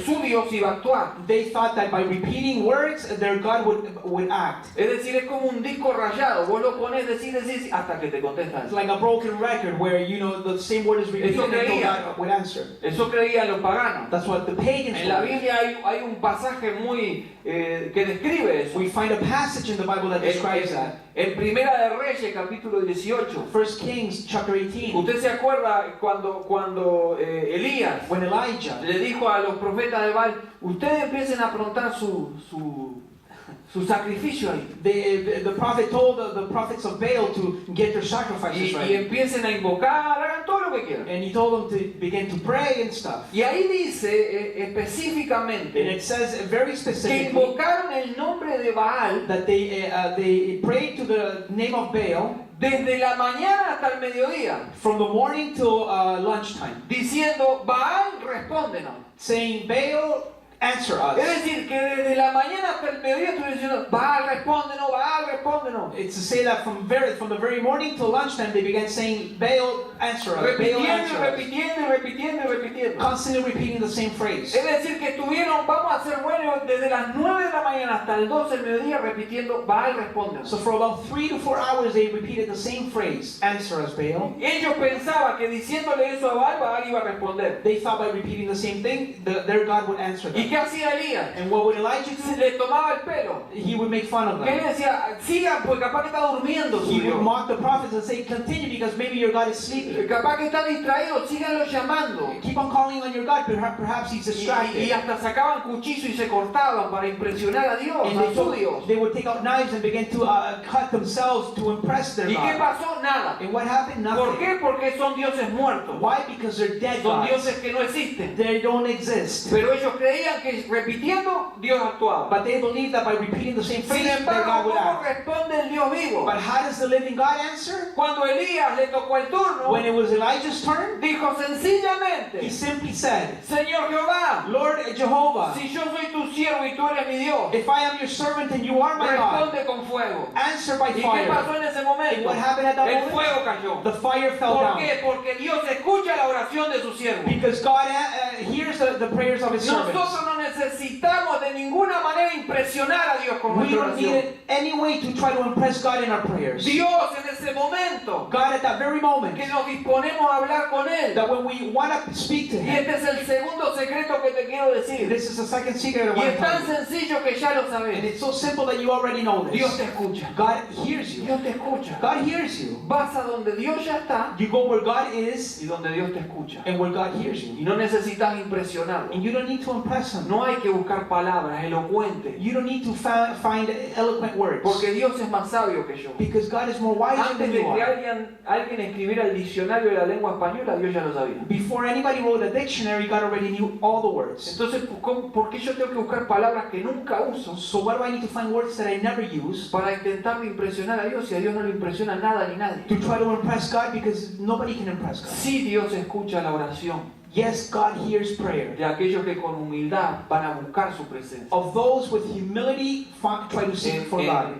su Dios iba a actuar. they thought that by repeating words, their God would act. Es decir, es como un disco rayado, vos lo pones, decís, hasta que te contesta. It's like a broken record where, you know, the same word is repeated Eso until creían. God would answer. Eso creían los paganos. That's what the pagans En la believed. Biblia hay un pasaje muy que describe eso. We find a passage in the Bible that describes that. En Primera de Reyes, capítulo 18. 1 Kings chapter 18. Usted se acuerda cuando Elías When Elijah le dijo a los profetas de Baal, ustedes empiecen a aprontar su sacrificio ahí. the prophet told the prophets of Baal to get their sacrifices Y ready. empiecen a invocar, hagan todo lo que quieran. And he told them to begin to pray and stuff. Y ahí dice And específicamente it says very que specifically invocaron el nombre de Baal that they prayed to the name of Baal desde la mañana hasta el mediodía, from the morning till lunchtime, diciendo, Baal, respóndenos. saying, Baal, answer Es us. decir, que desde la mañana hasta el mediodía estuvieron diciendo, Baal, respóndenos, Baal, respóndenos. It's to say that from the very morning till lunchtime, they began saying, Baal, answer us. Baal, Repitiendo y answer us. repitiendo y repitiendo y repitiendo. Constantly repeating the same phrase. Es decir, que estuvieron, vamos a ser buenos, desde las 9 de la mañana hasta el 12 del mediodía repitiendo, Baal, respóndenos. So for about 3 to 4 hours, they repeated the same phrase, answer us, Baal. Ellos pensaban que diciéndole eso a Baal, Baal iba a responder. They thought by repeating the same thing, their God would answer ¿Y them. qué hacía Elías? And what would Elijah Se do? le tomaba el pelo. He would make fun of Que él them. decía, sigan, pues capaz que está durmiendo su He would Dios. mock the prophets and say, continue because maybe your God is sleeping. Capaz que está distraído, síganlo llamando. Keep on calling on your God, perhaps he's Y distracted. hasta sacaban cuchillo y se cortaban para impresionar a Dios, And a su Dios. they would take out knives and begin to cut themselves to impress their ¿Y qué God. pasó? Nada. And what happened? ¿Por Nothing. qué? Porque son dioses muertos. Why? Because they're dead Son gods. dioses que no existen. They don't exist. Pero ellos creían que repitiendo, Dios actuaba. But they believe that by repeating the same phrase, Sin their embargo, God would ¿cómo act. responde el Dios vivo? But how does the living God answer? Cuando Elías le tocó el turno, When it was Elijah's turn, dijo he sencillamente, simply said, Señor Jehová, Lord Jehovah, si yo soy tu siervo y tú eres mi Dios, if I am your servant and you are my God, responde con fuego. answer by ¿Y qué pasó fire. en ese And momento? what happened at that El moment? fuego cayó. The fire fell ¿Por down. qué? Porque Dios escucha la oración de su siervo. Because God hears the prayers of his servants. Nosotros no necesitamos de ninguna manera impresionar a Dios con We nuestra don't need oración. it any way to try to impress God in our prayers. Dios en ese momento God at that very moment, que nos disponemos a hablar con Él. that when we want to speak to Y Him, este es el segundo secreto que te quiero decir. this is the second secret I Y want es to tan tell you. sencillo que ya lo And sabes. it's so simple that you already know Dios te this. escucha. God hears you. Dios te escucha. God hears you. Vas a donde Dios ya está You go where God is y donde Dios te escucha. and where God hears you. Y no necesitas impresionarlo. And you don't need to impress Him. No hay que buscar palabras elocuentes. You don't need to find eloquent words. Porque Dios es más sabio que yo. Because God is more wise Antes than de you que are. alguien escribiera el diccionario de la lengua española, Dios ya lo sabía. Before anybody wrote a dictionary, God already knew all the words. Entonces, ¿por qué yo tengo que buscar palabras que nunca uso So why do I need to find words that I never use para intentar impresionar a Dios y a Dios no le impresiona nada ni nadie? to try to impress God? Because nobody can impress God. Sí, Dios escucha la oración Yes, God hears prayer. de aquellos que con humildad van a buscar su presencia. Of those with humility try to seek for God.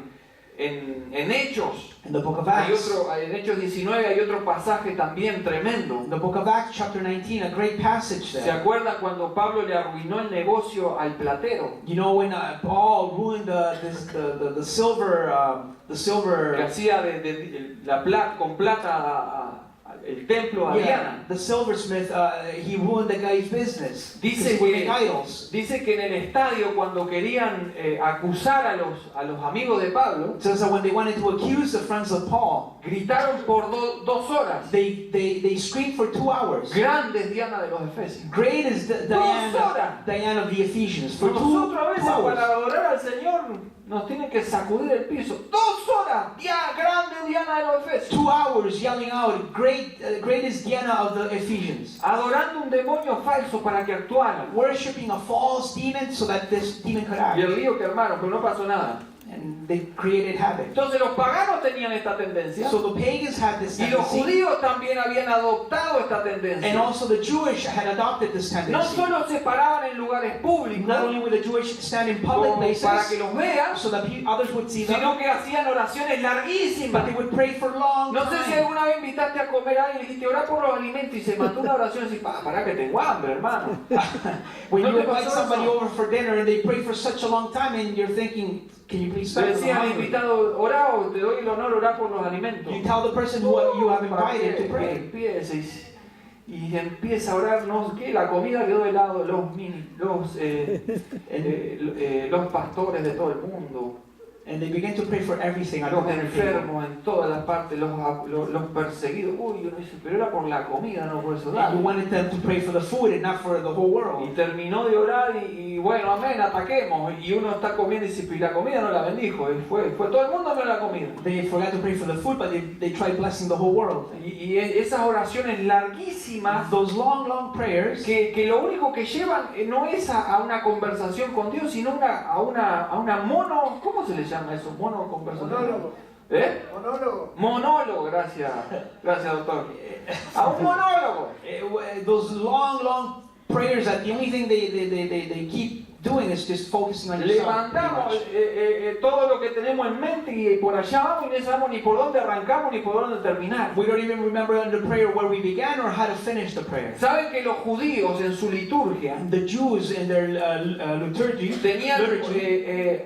En Hechos, In the book of hay Acts, en Hechos 19 hay otro pasaje también tremendo. in the book of Acts, chapter 19, a great passage ¿Se there. acuerdan cuando Pablo le arruinó el negocio al platero? You know when Paul ruined the silver, Que silver, hacía la plata con plata el templo a Diana. the silversmith, he ruined the guy's business. Because Dice he would que, make idols. dice que en el estadio cuando querían acusar a los amigos de Pablo, It says that when they wanted to accuse the friends of Paul, gritaron por 2 horas. they screamed for 2 hours. Grandes Diana de los Efesios. Great is Diana of the Ephesians. For Nosotros a 2 veces hours. para adorar al Señor nos tienen que sacudir el piso. 2 horas. Grande Diana de los Efesios. 2 hours yelling out, great is Diana of the Ephesians. Adorando un demonio falso para que actuara. Worshipping a false demon so that this demon could Y act. el lío que armaron, pero no pasó nada. And they created havoc. Entonces los paganos tenían esta tendencia. So the pagans had this Y los tendency. judíos también habían adoptado esta And tendencia. also the Jewish had adopted this No tendency. solo se paraban en lugares públicos Not only would the Jewish stand in public como para que places los vean, so that others would see them, sino que hacían oraciones larguísimas. but they would pray for long No sé si time. alguna vez invitaste a comer a alguien y dijiste orar por los alimentos y se mandó una oración así, para que tengo hambre, hermano. When ¿No you te invite pasó somebody eso? over for dinner and they pray for such a long time and you're thinking, can you please Le stop? decía al invitado, orá o te doy el honor orar por los alimentos. You tell the person who you have Para invited que to pray. empiece y empieza a orar, no sé qué, la comida quedó de lado los pastores de todo el mundo. And they begin to pray for everything. I Los don't understand. enfermos en todas las partes, los perseguidos. Uy, uno dice, pero era por la comida, no por eso. And you wanted them to pray for the food and not for the whole Y world. terminó de orar y bueno, amén, ataquemos. Y uno está comiendo y dice, pero la comida no la bendijo. Y fue todo el mundo menos la comida. They forgot to pray for the food, but they tried blessing the whole world. Y esas oraciones larguísimas Those long prayers que lo único que llevan no es a una conversación con Dios, sino a una mono, ¿cómo se le llama eso? Mono conversación. Monólogo. ¿Eh? Monólogo. Monólogo, gracias doctor. A un monólogo. those long prayers that the only thing they keep doing is just focusing on Le yourself. pretty mandamos much. todo lo que tenemos en mente y por allá vamos y no sabemos ni por dónde arrancamos ni por dónde terminar. We don't even remember in the prayer where we began or how to finish the prayer. ¿Saben que los judíos en su liturgia The Jews in their liturgy, tenían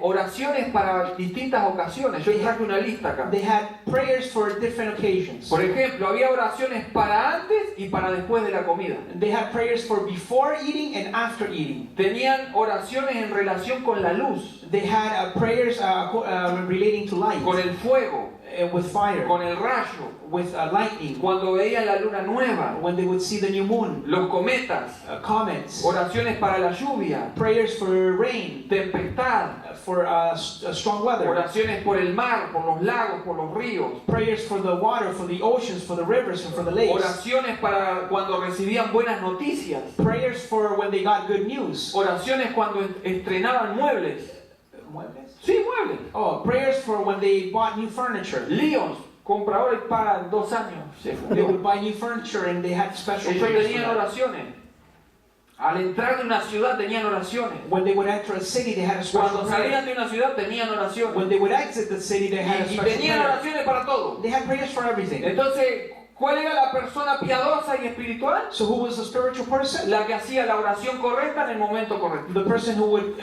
oraciones para distintas ocasiones? Yo traje una lista acá. they had prayers for different occasions. Por ejemplo, había oraciones para antes y para después de la comida. They had prayers for before eating and after eating. Tenían oraciones en relación con la luz, They had prayers relating to light, con el fuego, with fire, con el rayo, with lightning, cuando veían la luna nueva, when they would see the new moon, los cometas, comets, oraciones para la lluvia, prayers for rain, tempestad, for strong weather, oraciones por el mar, por los lagos, por los ríos, prayers for the water, for the oceans, for the rivers, and for the lakes, oraciones para cuando recibían buenas noticias, prayers for when they got good news, oraciones cuando estrenaban muebles. Sí, muebles. oh, prayers for when they bought new furniture. Líos, compradores pagan 2 años. Se They fundió. would buy new furniture and they had special Ellos prayers for tenían that. oraciones. Al entrar de una ciudad tenían oraciones. When they would enter a city, they had a special Cuando prayer. salían de una ciudad tenían oraciones. When they would exit the city, they had a Y special tenían prayer. oraciones para todo. They had prayers for everything. Entonces, ¿cuál era la persona piadosa y espiritual? So who was the spiritual person? La que hacía la oración correcta en el momento correcto. The person who would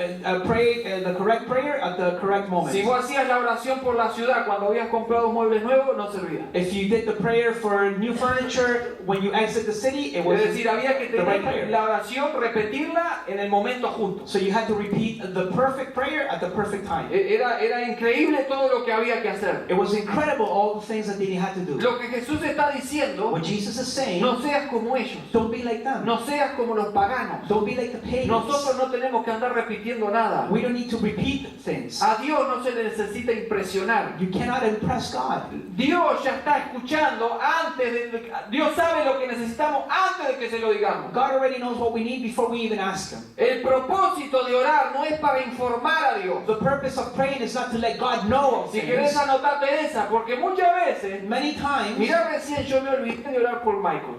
pray the correct prayer at the correct moment. Si vos hacías la oración por la ciudad cuando habías comprado muebles nuevos, no servía. If you did the prayer for new furniture when you exit the city, it was Es decir, había que the right tener prayer. la oración, repetirla en el momento justo. So you had to repeat the perfect prayer at the perfect time. Era increíble todo lo que había que hacer. It was incredible all the things that they had to do. Lo que Jesús está diciendo, What Jesus is saying, no seas como ellos, don't be like them. no seas como los paganos. Don't be like the pagans. Nosotros no tenemos que andar repitiendo nada. We don't need to repeat things. A Dios no se le necesita impresionar. You cannot impress God. Dios ya está escuchando antes de... Dios sabe lo que necesitamos antes de que se lo digamos. God already knows what we need before we even ask Him. El propósito de orar no es para informar a Dios. The purpose of praying is not to let God know of Si things. querés anotate esa, porque muchas veces, Many times, mira, recién yo me olvidé de orar por Michael.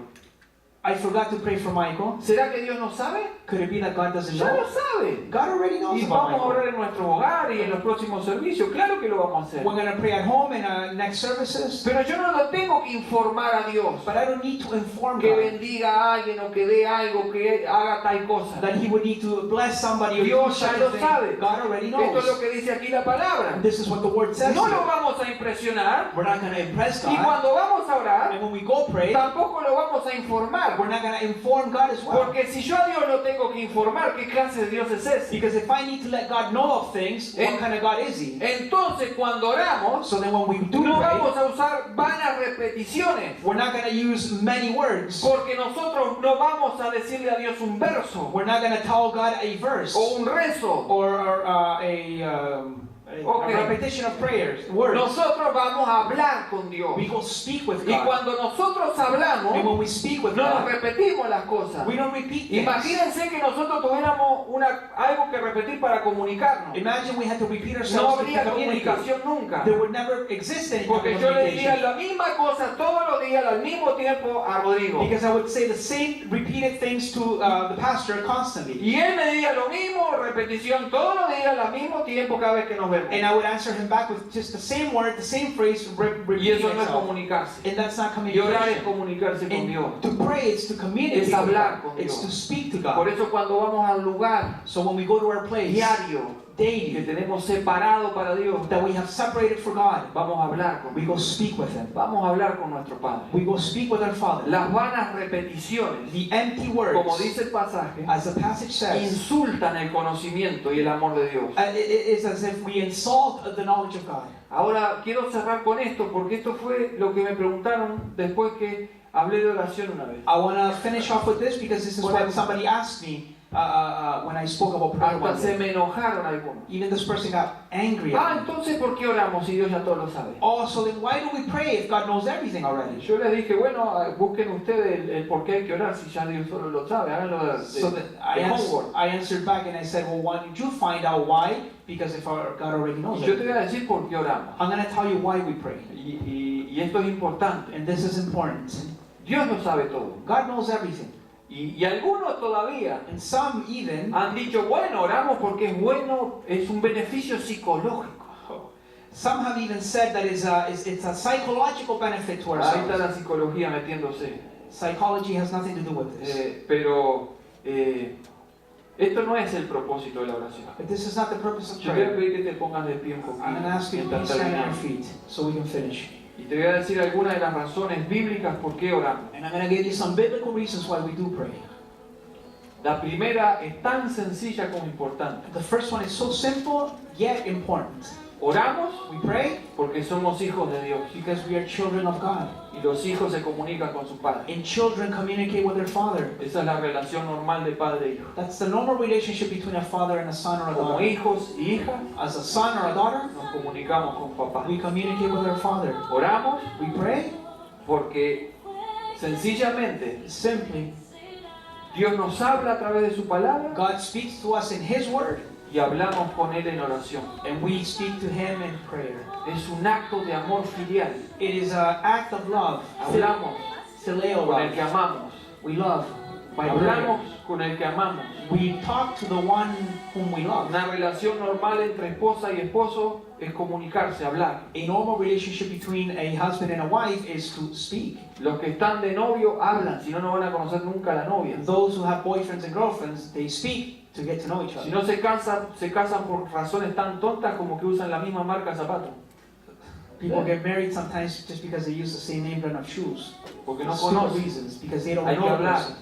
I forgot to pray for Michael. ¿Será que Dios no sabe? Could it be that God doesn't Ya lo know? sabe. God already knows Y about vamos a orar Michael. en nuestro hogar y en los próximos servicios. Claro que lo vamos a hacer. We're going to pray at home in next services. Pero yo no lo tengo que informar a Dios. But I don't need to inform Que God bendiga a alguien o que dé algo, que haga tal cosa. that He would need to bless somebody or do Dios ya such lo a thing. sabe. God already Esto es lo knows. que dice aquí la palabra. This is what the Word says. No lo here. vamos a impresionar. We're not going to impress Y God. cuando vamos a orar, And when we go pray, tampoco lo vamos a informar. we're not going to inform God as well. Porque si yo a Dios lo tengo que informar, ¿qué clase de Dios es ese? Because if I need to let God know of things, what kind of God is He? Entonces, cuando oramos, So then when we do no pray, vamos a usar vanas repeticiones. we're not going to use many words. Porque nosotros no vamos a decirle a Dios un verso We're not going to tell God a verse o un rezo. or Okay. a repetition of prayers, words. Nosotros vamos a hablar con Dios. We go speak with Y God. cuando nosotros And hablamos, when we speak with no nos God, repetimos las cosas. we don't repeat things. Imagínense que nosotros tuviéramos algo que repetir para comunicarnos. Imagine we had to repeat No ourselves to habría communicate. comunicación nunca. There would never exist any kind Porque of yo le diría communication. la misma cosa todos los días al mismo tiempo a Rodrigo. Because I would say the same repeated things to the pastor constantly. Y él me diría lo mismo, repetición todos los días al mismo tiempo cada vez que nos vemos. And I would answer him back with just the same word, the same phrase, Y repeating eso no es itself. comunicarse. And that's not Y orar es communication. comunicarse con Dios. And to pray, it's to communicate Es with hablar God. con It's Dios. to speak to Por God. eso cuando vamos al lugar So when we go to our place, diario que daily, tenemos separado para Dios, that we have separated for God, vamos a hablar con we Dios. go speak with Him. Vamos a hablar con nuestro Padre. We go speak with our Father. Las vanas repeticiones, The empty como words, dice el pasaje, as the passage says, insultan el conocimiento y el amor de Dios. it is as if we insult the knowledge of God. Ahora quiero cerrar con esto porque esto fue lo que me preguntaron después que hablé de oración una vez. I want to finish off with this because this is what somebody asked me when I spoke about prayer Hasta one se day. me enojaron algunos. Even this person got angry at me. Entonces ¿por qué oramos si Dios ya todo lo sabe? Oh, so then why do we pray if God knows everything already? Yo les dije, bueno, busquen ustedes el por qué hay que orar si ya Dios solo lo sabe, háganlo So de then I homework. answered back and I said, well, why don't you find out why? Because if God already knows Y yo te it. voy a decir por qué oramos. I'm going to tell you why we pray. Y esto es importante. And this is important. Dios lo sabe todo. God knows everything. Y algunos todavía And some even, han dicho, bueno, oramos porque es bueno, es un beneficio psicológico. some have even said that it's a psychological benefit to Ahí está ourselves. la psicología metiéndose. Psychology has nothing to do with this. Pero esto no es el propósito de la oración. But this is not the purpose of Yo quiero prayer. pedir que te pongas de pie un poquito I'm going to ask you to mientras please stand on your terminamos. feet so we can finish. Y te voy a decir algunas de las razones bíblicas por qué oramos. And I'm going to give you some biblical reasons why we do pray. La primera es tan sencilla como importante. The first one is so simple yet important. Oramos We pray porque somos hijos de Dios. because we are children of God. Y los hijos se comunican con su padre. And children communicate with their father. Esa es la relación normal de padre e hijo. That's the normal relationship between a father and a son or a Como daughter. hijos y hijas As a son or a daughter, nos comunicamos con papá. we communicate with our father. Oramos We pray porque sencillamente simply. Dios nos habla a través de su palabra God speaks to us in His Word, y hablamos con Él en oración. and we speak to Him in prayer. Es un acto de amor filial. It is an act of love. Hablamos Phileo con el que love. amamos. We love by Hablamos prayer. con el que amamos. We talk to the one whom we love. Una relación normal entre esposa y esposo es comunicarse, hablar. A normal relationship between a husband and a wife is to speak. Los que están de novio hablan, si no, no van a conocer nunca a la novia. Those who have boyfriends and girlfriends, they speak to get to know each Si other. no se casan por razones tan tontas como que usan la misma marca de zapatos. People get married sometimes just because they use the same name brand of shoes. Porque no Stupid conocen. reasons, because they don't Hay que know the hablar. person.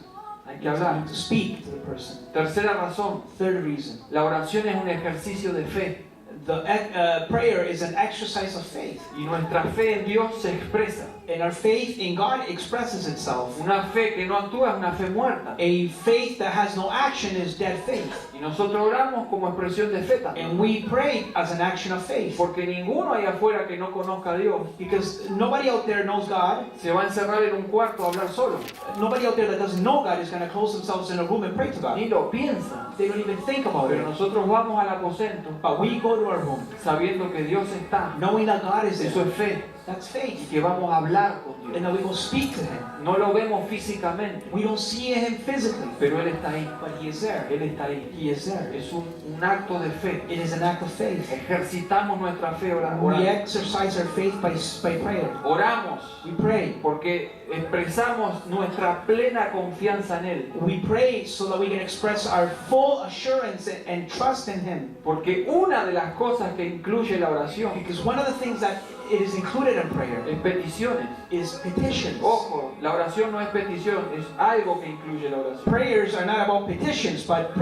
Hay que You hablar. need to speak to the person. Tercera razón. Third reason, La oración es un ejercicio de fe. the prayer is an exercise of faith. Y nuestra fe en Dios se expresa. And our faith in God expresses itself. Una fe que no actúa es una fe muerta. A faith that has no action is dead faith. Y nosotros oramos como expresión de fe también. And we pray as an action of faith. Porque ninguno ahí afuera que no conozca a Dios Because nobody out there knows God. se va a encerrar en un cuarto a hablar solo. Nobody out there that doesn't know God is going to close themselves in a room and pray to God. Ni lo piensa. They don't even think about Pero it. nosotros vamos al aposento But we go to our room sabiendo que Dios está. knowing that God is Eso there. es fe. That's Y faith. que vamos a hablar con And Dios. that we go speak to Him. No lo vemos físicamente, We don't see Him physically, pero Él está ahí. but He is there. Él está ahí. He is there. Es un acto de fe. It is an act of faith. Ejercitamos nuestra fe orando. We exercise our faith by prayer. Oramos We pray. porque expresamos nuestra plena confianza en Él. We pray so that we can express our full assurance and trust in Him. Porque una de las cosas que incluye la oración Because one of the things that it is included in prayer es peticiones. is petitions. Ojo, la oración no es petición, es algo que incluye la oración. Prayers are not about petitions, but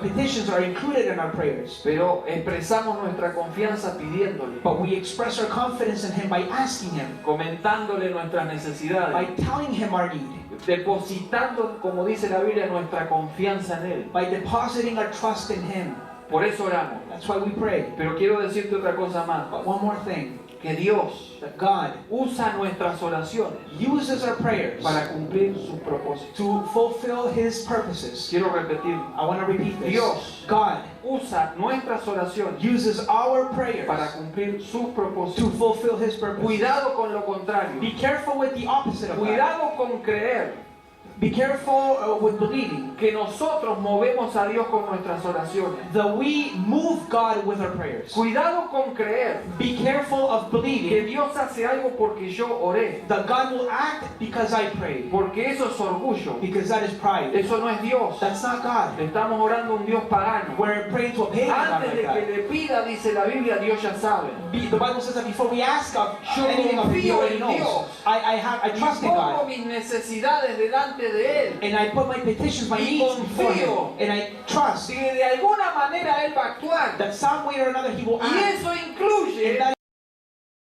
petitions are included in our prayers. Pero expresamos nuestra confianza pidiéndole, But we express our confidence in Him by asking Him, comentándole nuestras by necesidades, telling Him our need, depositando, como dice la Biblia, nuestra confianza en Él. by depositing our trust in Him. Por eso oramos. That's why we pray. Pero quiero decirte otra cosa más, But one more thing, que Dios that God usa nuestras oraciones uses our prayers para cumplir sus propósitos. to fulfill His purposes. Quiero repetir, I want to repeat this. Dios God usa nuestras oraciones uses our prayers para cumplir sus to propósitos. fulfill His purposes. Cuidado con lo contrario. Be careful with the opposite of that. Cuidado con creer Be careful with believing que nosotros movemos a Dios con nuestras oraciones. that we move God with our prayers. Cuidado con creer Be careful of que believing Dios hace algo porque yo oré. that God will act because I prayed. Porque eso es orgullo. Because that is pride. Eso no es Dios. That's not God. Estamos orando a un Dios pagano. We're praying to a pagan God Antes like de que that. le pida, dice la Biblia, Dios ya sabe. The Bible says that before we ask of Yo anything of Him, He confío already en knows. Dios. I Y trust in pongo God. mis necesidades delante de Él. And I put my petitions, my Y needs before Him. confío. And I trust Si de alguna manera Él va a actuar. that some way or another He will Y act. eso incluye And that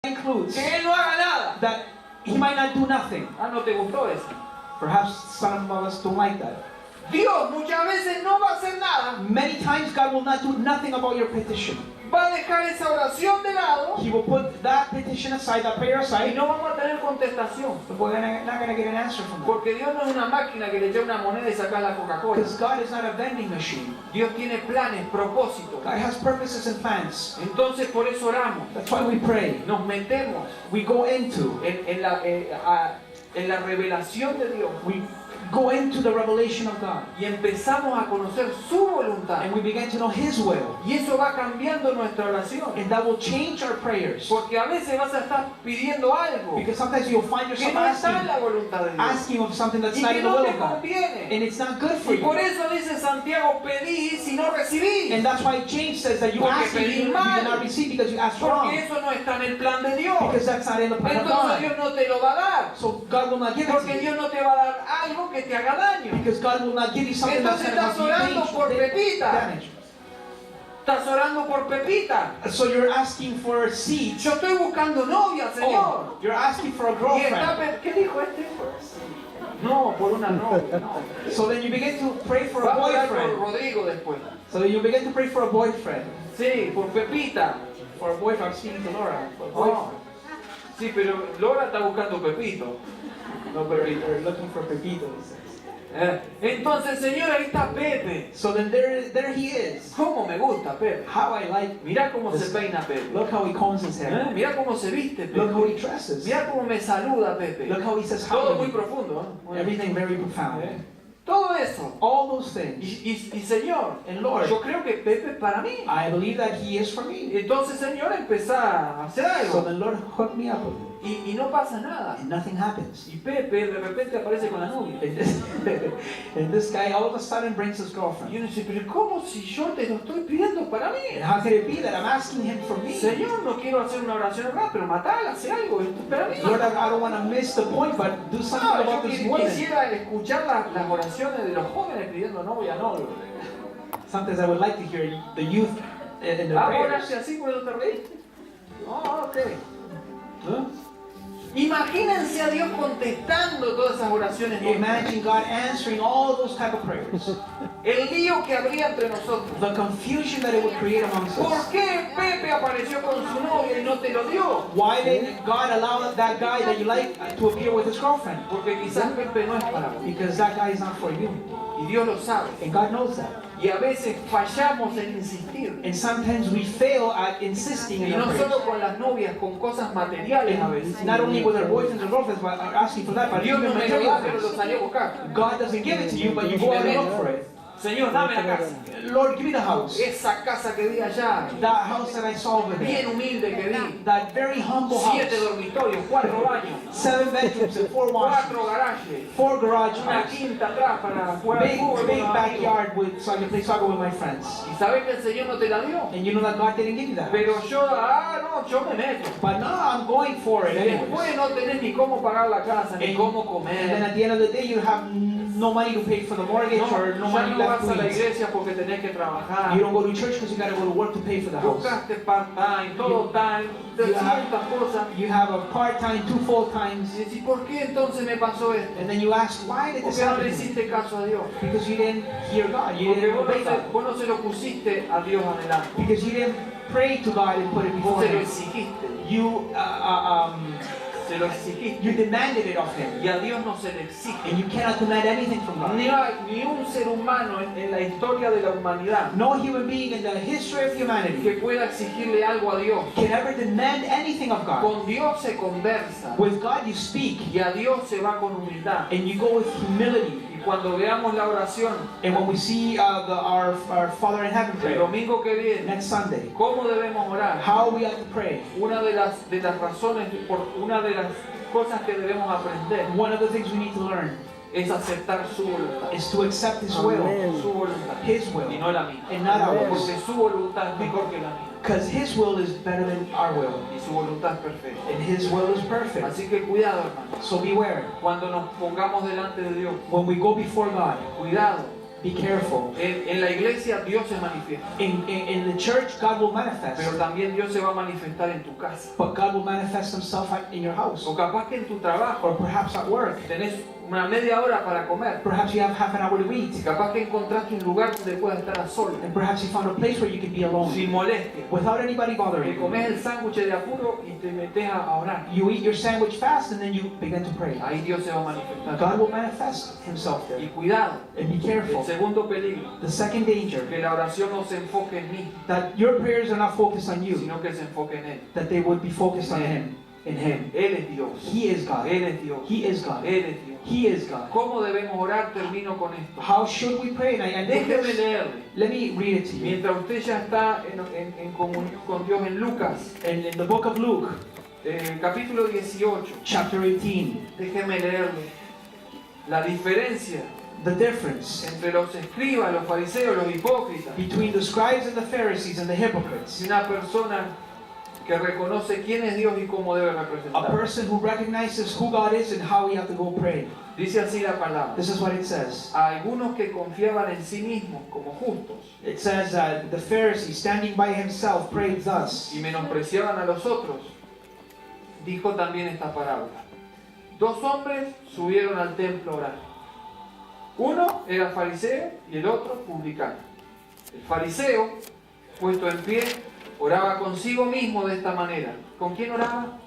includes que Él no haga nada. that He might not do nothing. Ah, ¿no te gustó eso? Perhaps some of us don't like that. Dios muchas veces no va a hacer nada. Many times God will not do nothing about your petition. Va a dejar esa oración de lado He will put that petition aside, that prayer y aside, no vamos a tener contestación. but we're not going to get an answer from that. Porque Dios no es una máquina que le echa una moneda y saca la Coca-Cola. Because God is not a vending machine. Dios tiene planes, propósitos. God has purposes and plans. Entonces por eso oramos. That's why we pray. Nos metemos We go into, en la revelación de Dios. we go into the revelation of God. y empezamos a conocer su voluntad. And we begin to know His will. Y eso va cambiando nuestra oración. And that will change our prayers. Porque a veces vas a estar pidiendo algo Because sometimes you'll find que yourself no está en asking, la voluntad de Dios. asking of something that's Y not que in the no will te of God. conviene. And it's not good for Y por you. eso dice Santiago, pedís y no recibís. And that's why James says that you Porque ask and you pedís do mal. not receive because you ask wrong. Porque eso no está en el plan de Dios. Because that's not in the plan of Entonces God. Dios no te lo va a dar. So God will not give it Porque to you. Dios no te va a dar algo que te haga daño. Because God will not give you something that's Entonces going estás to orando por cause you Pepita. damage. Estás orando por Pepita. So you're asking for a seed. Yo estoy buscando novia, Señor. Oh, you're asking for a Y está girlfriend. ¿Qué dijo este? No, por una novia. No. So then you begin to pray for a Vamos a orar por boyfriend. Rodrigo después. So then you begin to pray for a boyfriend. Sí, por Pepita. For a boyfriend. I'm speaking to Laura. For a Oh. boyfriend. Sí, pero Laura está buscando Pepito. No Pepito. They're looking for Pepito. He says. Entonces, Señor, ahí está Pepe. So then there he is. ¿Cómo me gusta Pepe? How I like. Mira cómo se peina Pepe. Look how he combs his hair. Mira cómo se viste Look how Pepe. he dresses. Mira cómo me saluda Pepe. Look how he says Todo muy how. profundo. ¿Eh? Everything very profound. Todo eso. All those things. Y Señor, And Lord, yo creo que Pepe es para mí. I believe that he is for me. Entonces, Señor, empezá a hacer So algo. the Lord hooked me up with it. Y no pasa nada. And nothing happens. Y Pepe de repente aparece con la novia. And this guy all of a sudden brings his girlfriend. Y uno dice, pero ¿cómo si yo te lo estoy pidiendo para mí? And how could it be that I'm asking him for me? Señor, no quiero hacer una oración acá, pero matala, hace algo, esto es para mí. Lord, I don't want to miss the point, but do something No, yo about this woman. quisiera escuchar las oraciones de los jóvenes pidiendo novia, novio. Sometimes I would like to hear the youth in their ¿Ahora prayers. así por eso te reíste? Oh, ok. ¿Eh? Imagínense a Dios contestando todas esas oraciones. Imagine God answering all those type of prayers. El lío que habría entre nosotros. The confusion that it would create amongst ¿Por us. qué Pepe apareció con su novia y no te lo dio? Why did God allow that guy that you like to appear with his girlfriend? Porque quizás Pepe no es para vos. Because that guy is not for you. Y Dios lo sabe. And God knows that. Y a veces fallamos en insistir. And sometimes we fail at insisting Y in our no prayers. solo con las novias, con cosas materiales a veces. And not only with our boyfriends or girlfriends, but asking for that, but Dios even no me lo material da, pero lo things. salió a buscar. God doesn't give it to you, but you go out and look for it. Señor, dame la casa. Lord, give me the house. Esa casa que vi allá, That house that I saw over bien there. humilde que vi. That very humble 7 house. dormitorios, 4 baños, 7 bedrooms and 4 4 washrooms. garajes, 4 garage una house. quinta atrás para jugar al Big, fútbol con big los amigos. backyard so I can play soccer with my friends. Y sabes que el Señor no te la dio. And you know that God didn't give you that. Pero yo, no, yo me meto. But no, I'm going for it Y anyways. después no tenés ni cómo pagar la casa, ni cómo And then comer. at the end of the day, you have no money to pay for the mortgage or no Ya money no left vas a to la eat. iglesia porque tenés que trabajar. You don't go to church because you got to go to work to pay for the house. Buscaste part-time, todo time, 300 cosas. You have a part-time, 2 full-times. Y decís, ¿por qué entonces me pasó esto? And then you ask, why did ¿Por this qué no happen le to me? hiciste caso a Dios? Because you didn't hear God. You Porque didn't vos obey God. no se lo pusiste a Dios adelante. Because you didn't pray to God and put it Vos before se lo Him. exigiste. You, Se lo exigiste. you demanded it of Him. Y a Dios no se le exige. And you cannot demand anything from God. Ni hay ni un ser humano en la historia de la humanidad No human being in the history of humanity que pueda exigirle algo a Dios. can ever demand anything of God. Con Dios se conversa With God you speak y a Dios se va con humildad. and you go with humility. Y cuando veamos la oración And when we see our Father in heaven el pray domingo que viene, next Sunday, ¿cómo debemos orar? how we have to pray. Una de las razones, una de las cosas que debemos aprender One of the things we need to learn es aceptar su voluntad. is to accept His will, Su voluntad. His Y will, no la mía. and not ours. Porque su voluntad es mejor que la mía. Because His will is better than our will, Y su voluntad es perfecta. and His will is perfect. Así que cuidado, hermano. So beware. Cuando nos pongamos delante de Dios, When we go before God, cuidado. be careful. En la iglesia Dios se manifiesta. In the church, God will manifest, Pero también Dios se va a manifestar en tu casa. but God will manifest Himself in your house, O capaz que en tu trabajo or perhaps at work. tenés una media hora para comer. Perhaps you have half an hour to eat, Capaz que encontraste un lugar donde puedas estar a solas, and perhaps you found a place where you can be alone, sin molestia. without anybody bothering Te you. comes el sándwich de apuro y te metes a orar. You eat your sandwich fast, and then you begin to pray. Ahí Dios se va a manifestar. God will manifest Himself there. Y cuidado, And be el careful. segundo peligro, The second danger, que la oración no se enfoque en mí, that your prayers are not focused on you, sino que se enfoque en Él. that they would be focused on Him. In Him. Él es Dios. He is God. Él es Dios. He is God. Él es Dios. He is God. ¿Cómo debemos orar? Termino con esto. How should we pray? And Déjeme leerle. let me read it to you. Mientras usted ya está en comunión con Dios en Lucas, In the book of Luke, capítulo 18, chapter 18, déjeme leerle la diferencia the difference entre los escribas, los fariseos, los hipócritas, between the scribes and the Pharisees and the hypocrites. y una persona que reconoce quién es Dios y cómo debe A representar. person who recognizes who God is and how we have to go pray. Dice así la palabra. This is what it says. A algunos que confiaban en sí mismos como justos It says that the Pharisee, standing by himself, prayed thus. y menospreciaban a los otros, dijo también esta parábola. Dos hombres subieron al templo a orar. Uno era fariseo y el otro publicano. El fariseo, puesto en pie, oraba consigo mismo de esta manera. ¿Con quién oraba?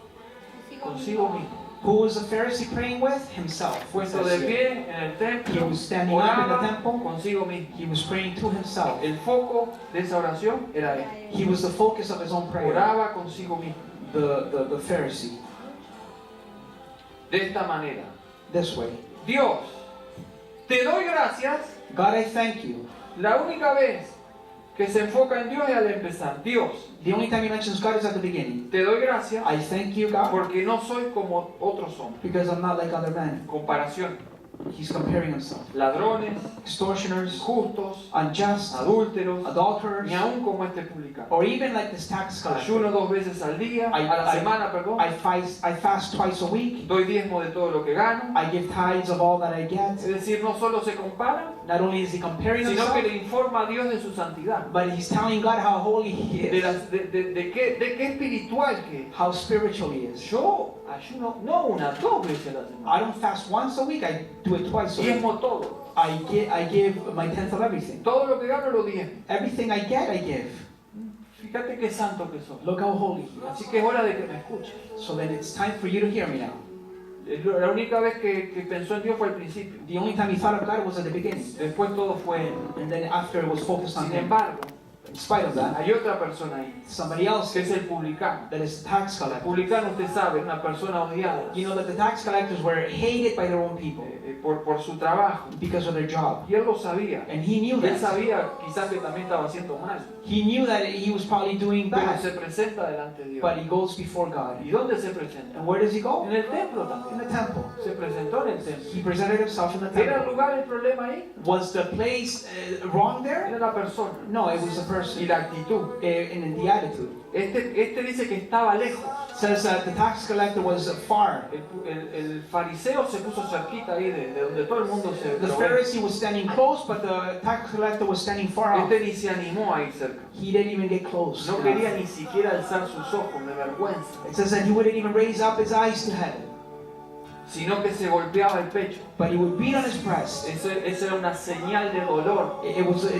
Consigo mismo. Who was the Pharisee praying with? Himself. It Puesto says de here. pie en el He templo, was standing up in the oraba temple. consigo mismo. He was praying to himself. El foco de esa oración era él. He was the focus of his own prayer. Oraba consigo mismo. The Pharisee. De esta manera. This way. Dios, te doy gracias. God, I thank you. La única vez que se enfoca en Dios es al empezar. Dios, The only time he mentions God is at the beginning. te doy gracias I thank you, God, porque no soy como otros hombres. because I'm not like other men. Comparación. He's comparing himself. Ladrones, Extortioners, justos, unjust, adúlteros, adulterers, ni aún como este publicano. or even like this tax Ayuno collector. 2 veces al día, I- a la I- semana, perdón. I fast twice a week. Doy diezmo de todo lo que gano. I give tithes of all that I Es get. decir, no solo se compara, Not only is he comparing sino que himself, le informa a Dios de su santidad. but he's telling God how holy he De, is, de qué espiritual que es. how spiritual he is. Yo ayuno no una, 2 veces a la semana. I don't fast once a week, I do it twice a week. Diezmo todo. I give my tenth of everything. Todo lo que gano lo diezmo. Everything I get, I give. Fíjate qué santo que soy. Look how holy he Así que es hora de que me escuches. is. So then it's time for you to hear me now. La única vez que pensó en Dios fue al principio. The only time he thought of God was at the beginning. Después todo fue Él. And then after it was focused on Sin him. embargo, In spite of that, hay otra persona ahí, somebody else que es el publicano. that is the tax El collector. publicano, usted sabe, es una persona odiada You know that the tax collectors were hated by their own people por su trabajo. because of their job. Y él lo sabía. And he knew Y él that. sabía quizás que también estaba haciendo mal. He knew that he was probably doing Pero bad. se presenta delante de Dios. But he goes before God. ¿Y dónde se presenta? And where does he go? En el templo In también. the temple. Se presentó en el templo. He presented himself in the ¿Era el temple. lugar el problema ahí? Was the place wrong there? Era la persona. No, it was the Y person. la actitud. And in the attitude. Este dice que estaba lejos. It says that the tax collector was far. El fariseo se puso cerquita ahí de donde todo el mundo se The lo ve. Pharisee was standing close, but the tax collector was standing far off. Este ni se animó a ir cerca. He didn't even get close. No quería ni siquiera alzar sus ojos de vergüenza, It says that he wouldn't even raise up his eyes to heaven, sino que se golpeaba el pecho. but he would beat on his breast. Esa era una señal de dolor.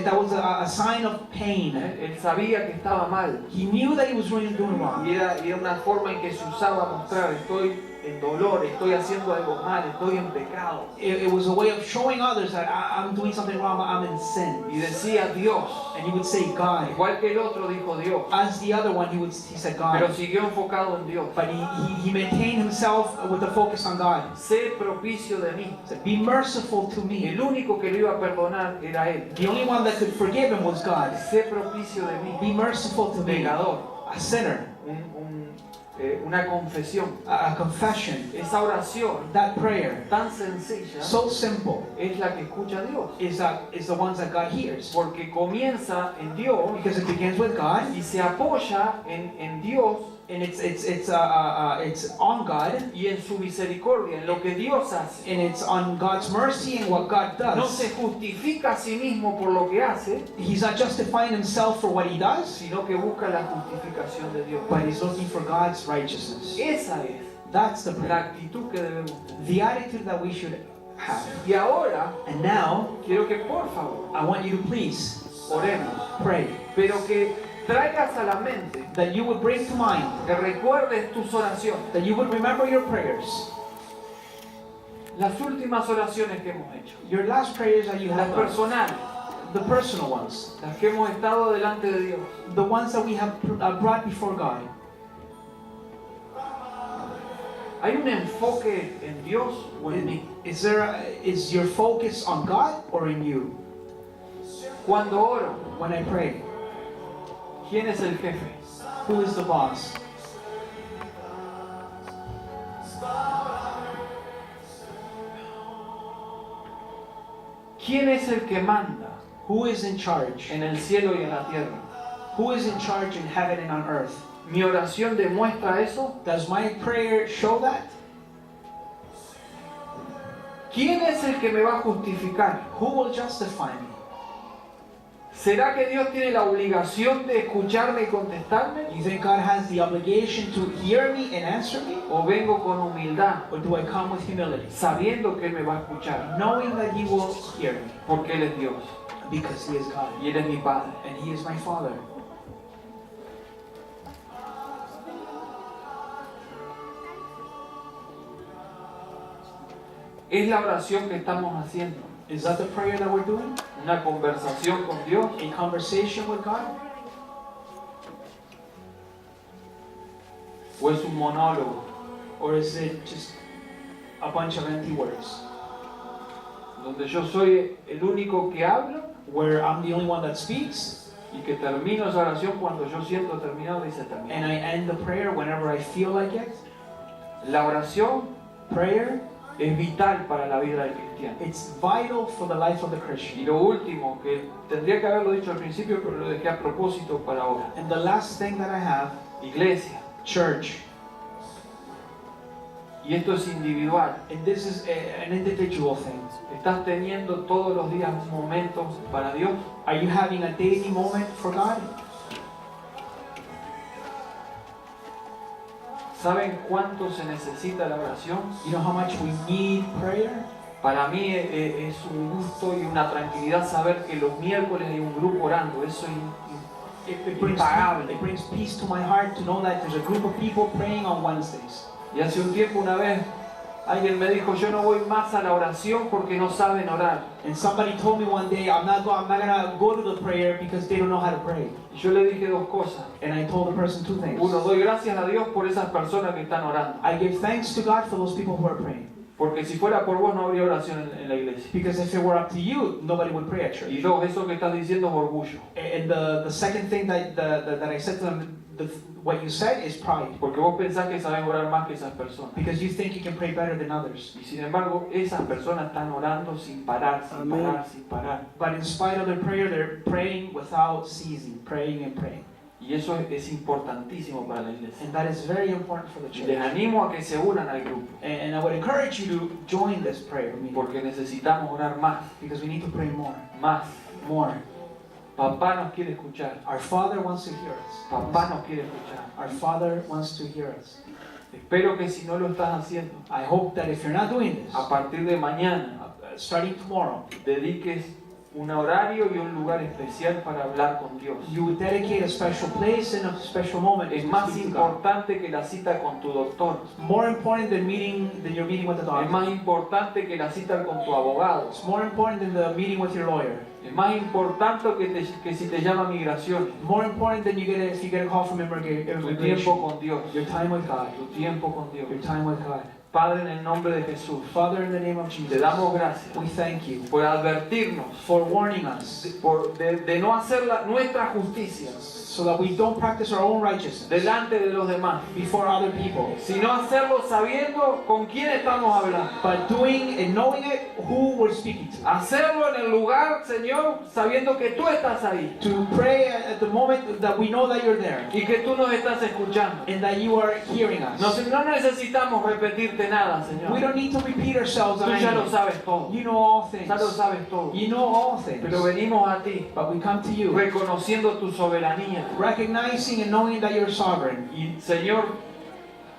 That was a sign of pain. Él sabía que estaba mal. He knew that he was really doing wrong. Y era una forma en que se usaba mostrar, estoy en dolor, estoy haciendo algo mal, estoy en pecado. It was a way of showing others that I'm doing something wrong, I'm in sin. Y decía Dios, And he would say God. igual que el otro dijo Dios, As the other one, he said pero God. siguió enfocado en Dios. But he maintained himself with the focus on God. Sé propicio de mí. He said, be merciful to me. El único que lo iba a perdonar era Él. The only one that could forgive him was God. Sé propicio de mí. Be merciful to me. Pecador. A sinner. Una confesión. A confession. Esa oración That prayer, tan sencilla so simple, es la que escucha Dios. is the ones that God hears. Porque comienza en Dios Because it begins with God, y se apoya en Dios and it's on God, y en su misericordia, en lo que Dios hace. and it's on God's mercy and what God No does. se justifica a sí mismo por lo que hace, He's not justifying himself for what he does, sino que busca la justificación de Dios. but he's looking for God's righteousness. Esa es That's the la prayer. actitud que debemos tener. The attitude that we should have. Y ahora, And now, quiero que por favor I want you to please oremos, pray pero que traigas a la mente, that you would bring to mind, que recuerdes tus oraciones, that you would remember your prayers, las últimas oraciones que hemos hecho, your last prayers that you las have done, personales, the personal ones, las que hemos estado delante de Dios. the ones that we have brought before God. ¿Hay un enfoque en Dios o en mí? Is your focus on God or in you? Cuando oro, When I pray, ¿quién es el jefe? who is the boss? ¿Quién es el que manda Who is in charge? en el cielo y en la tierra? Who is in charge in heaven and on earth? ¿Mi oración demuestra eso? Does my prayer show that? ¿Quién es el que me va a justificar? Who will justify me? ¿Será que Dios tiene la obligación de escucharme y contestarme? You think God has the obligation to hear me and answer me? ¿O vengo con humildad, Or do I come with humility, sabiendo que Él me va a escuchar? knowing that He will hear me? Porque Él es Dios Because He is God y Él es mi Padre. and He is my Father. ¿Es la oración que estamos haciendo Is that the prayer that we're doing? una conversación con Dios? A conversation with God? ¿O es un monólogo Or is it just a bunch of empty words? donde yo soy el único que hablo Where I'm the only one that speaks y que termino esa oración cuando yo siento terminado y se termina? and I end the prayer whenever I feel like it? La oración Prayer, es vital para la vida del cristiano. it's vital for the life of the Y Christian. lo último, que tendría que haberlo dicho al principio, pero lo dejé a propósito para ahora. And the last thing that I have, Iglesia, church, y esto es individual. and this is an individual thing. ¿Estás teniendo todos los días momentos para Dios? Are you having a daily moment for God? ¿Saben cuánto se necesita la oración? You know how much we need prayer? Para mí es un gusto y una tranquilidad saber que los miércoles hay un grupo orando. Eso It impagable. brings peace to my heart to know that there's a group of people praying on Wednesdays. Y hace un tiempo, una vez, alguien me dijo, yo no voy más a la oración porque no saben orar. And somebody told me one day, I'm not gonna go to the prayer because they don't know how to pray. Y yo le dije dos cosas. And I told the person two things. Uno, doy gracias a Dios por esas personas que están orando. I give thanks to God for those people who are praying. Porque si fuera por vos no habría oración en la iglesia. Because if it were up to you, nobody would pray at church. Y dos, eso que estás diciendo es orgullo. And the second thing that I said to them, what you said is pride. Porque vos pensás que sabés orar más que esas personas. Because you think you can pray better than others. Y sin embargo, esas personas están orando sin parar, sin Amén. parar, sin parar. But in spite of their prayer, they're praying without ceasing, praying and praying. Y eso es importantísimo para la iglesia. And that is very important for the Y church. les animo a que se unan al grupo. And I would encourage you to join this prayer meeting. Porque necesitamos orar más, Because we need to pray more. más. More. Papá nos quiere escuchar. Our Father wants to hear us. Papá nos quiere escuchar. Our Father wants to hear us. Espero que si no lo estás haciendo, I hope that if you're not doing this, a partir de mañana, starting tomorrow, dediques un horario y un lugar especial para hablar con Dios. you would dedicate a special place and a special moment Es to más speak to God. importante que la cita con tu doctor. More important than your meeting with the Es doctor. más importante que la cita con tu abogado. It's more important than the meeting with your lawyer. Es más importante que si te llama migración. More important than if you get a call from Tu tiempo immigration. con Dios. Your time with God. Tu tiempo con Dios. Your time with God. Padre, en el nombre de Jesús, Father, in the name of te Jesus, damos gracias we thank you por advertirnos for warning us de no hacer nuestra justicia so that we don't practice our own righteousness delante de los demás, before other people, sino hacerlo sabiendo con quién estamos hablando. but doing and knowing it who we're speaking to. Hacerlo en el lugar, Señor, sabiendo que tú estás ahí To pray at the moment that we know that you're there y que tú nos estás escuchando. and that you are hearing us. No necesitamos repetirte nada, We Señor. don't need to repeat ourselves on Tú ya lo anything. sabes todo. You know all things. Ya lo sabes todo. You know all things. Pero venimos a ti But we come to you reconociendo tu soberanía recognizing and knowing that you're sovereign y, Señor,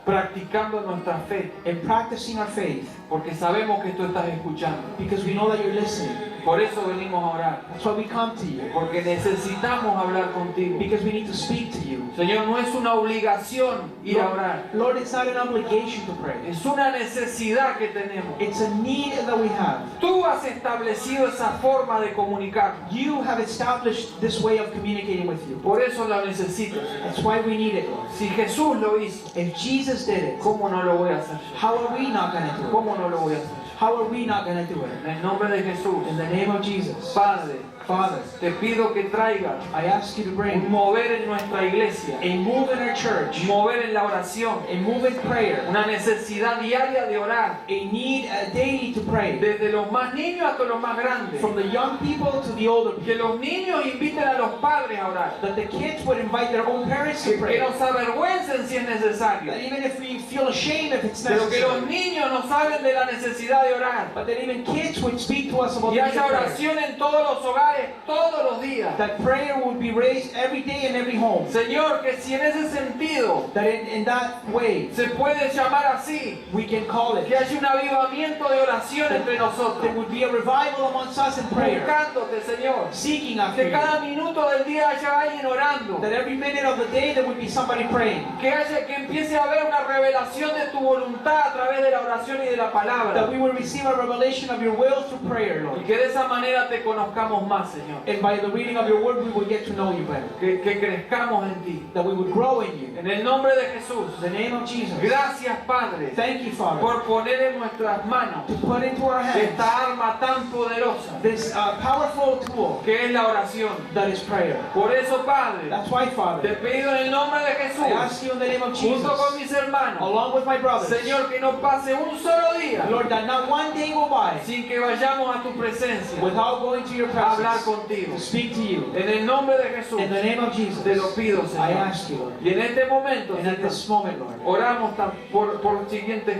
practicando nuestra fe, and practicing our faith porque sabemos que tú estás escuchando. because we know that you're listening. Por eso venimos a orar, That's why we come to you, porque necesitamos hablar contigo. because we need to speak to you. Señor, no es una obligación ir a orar, Lord, it's not an obligation to pray. es una necesidad que tenemos. It's a need that we have. Tú has establecido esa forma de comunicarnos, You have established this way of communicating with you. por eso la necesito. That's why we need it, Lord. Si Jesús lo hizo, If Jesus Jesus did it, ¿cómo no lo voy a hacer yo? how are we not going to do it? ¿Cómo no lo voy a hacer yo? How are we not going to do it? En el nombre de Jesús, In the name of Jesus, Padre, Father, te pido que traigas I ask you to un bring mover en nuestra iglesia, a move in our church, mover en la oración, a move in prayer, una necesidad diaria de orar, a need daily to pray, desde los más niños hasta los más grandes. from the young people to the older people, Que los niños inviten a los padres a orar, that the kids would invite their own parents to que pray, nos avergüencen si es necesario, that even if we feel ashamed if it's pero que los necessary, niños nos hablen de la necesidad de orar but that even kids would speak to us about y the need haya of prayer. oración en todos los hogares todos los días. That prayer would be raised every day in every home. Señor, que si en ese sentido That in that way, se puede llamar así, we can call que it. haya un avivamiento de oración entre nosotros, There would be a revival amongst us in prayer, buscándote, Señor, seeking after que you. cada minuto del día haya alguien orando, That every minute of the day there would be somebody praying. que empiece a haber una revelación de tu voluntad a través de la oración y de la That palabra, we will receive a revelation of your will through prayer, y Lord. que de esa manera te conozcamos más, Señor, And by the reading of your word, we will get to know you better. que crezcamos en ti. That we would grow in you. En el nombre de Jesús, In the name of Jesus. gracias, Padre, Thank you, Father, por poner en nuestras manos to put into our hands esta arma tan poderosa this powerful tool que es la oración. that is prayer. Por eso, Padre, That's why, te Father, pido en el nombre de I Jesús, ask you in the name of Jesus, junto con mis hermanos, along with my brothers, Señor, que no pase un solo día Lord, that not one day go by sin que vayamos a tu presencia without going to your a hablar presence contigo. to speak to you. En el nombre de Jesús, In the name of Jesus, te lo pido, I Señor. ask you, Lord. Y en este momento, And at Señor, this moment, Lord, oramos por los siguientes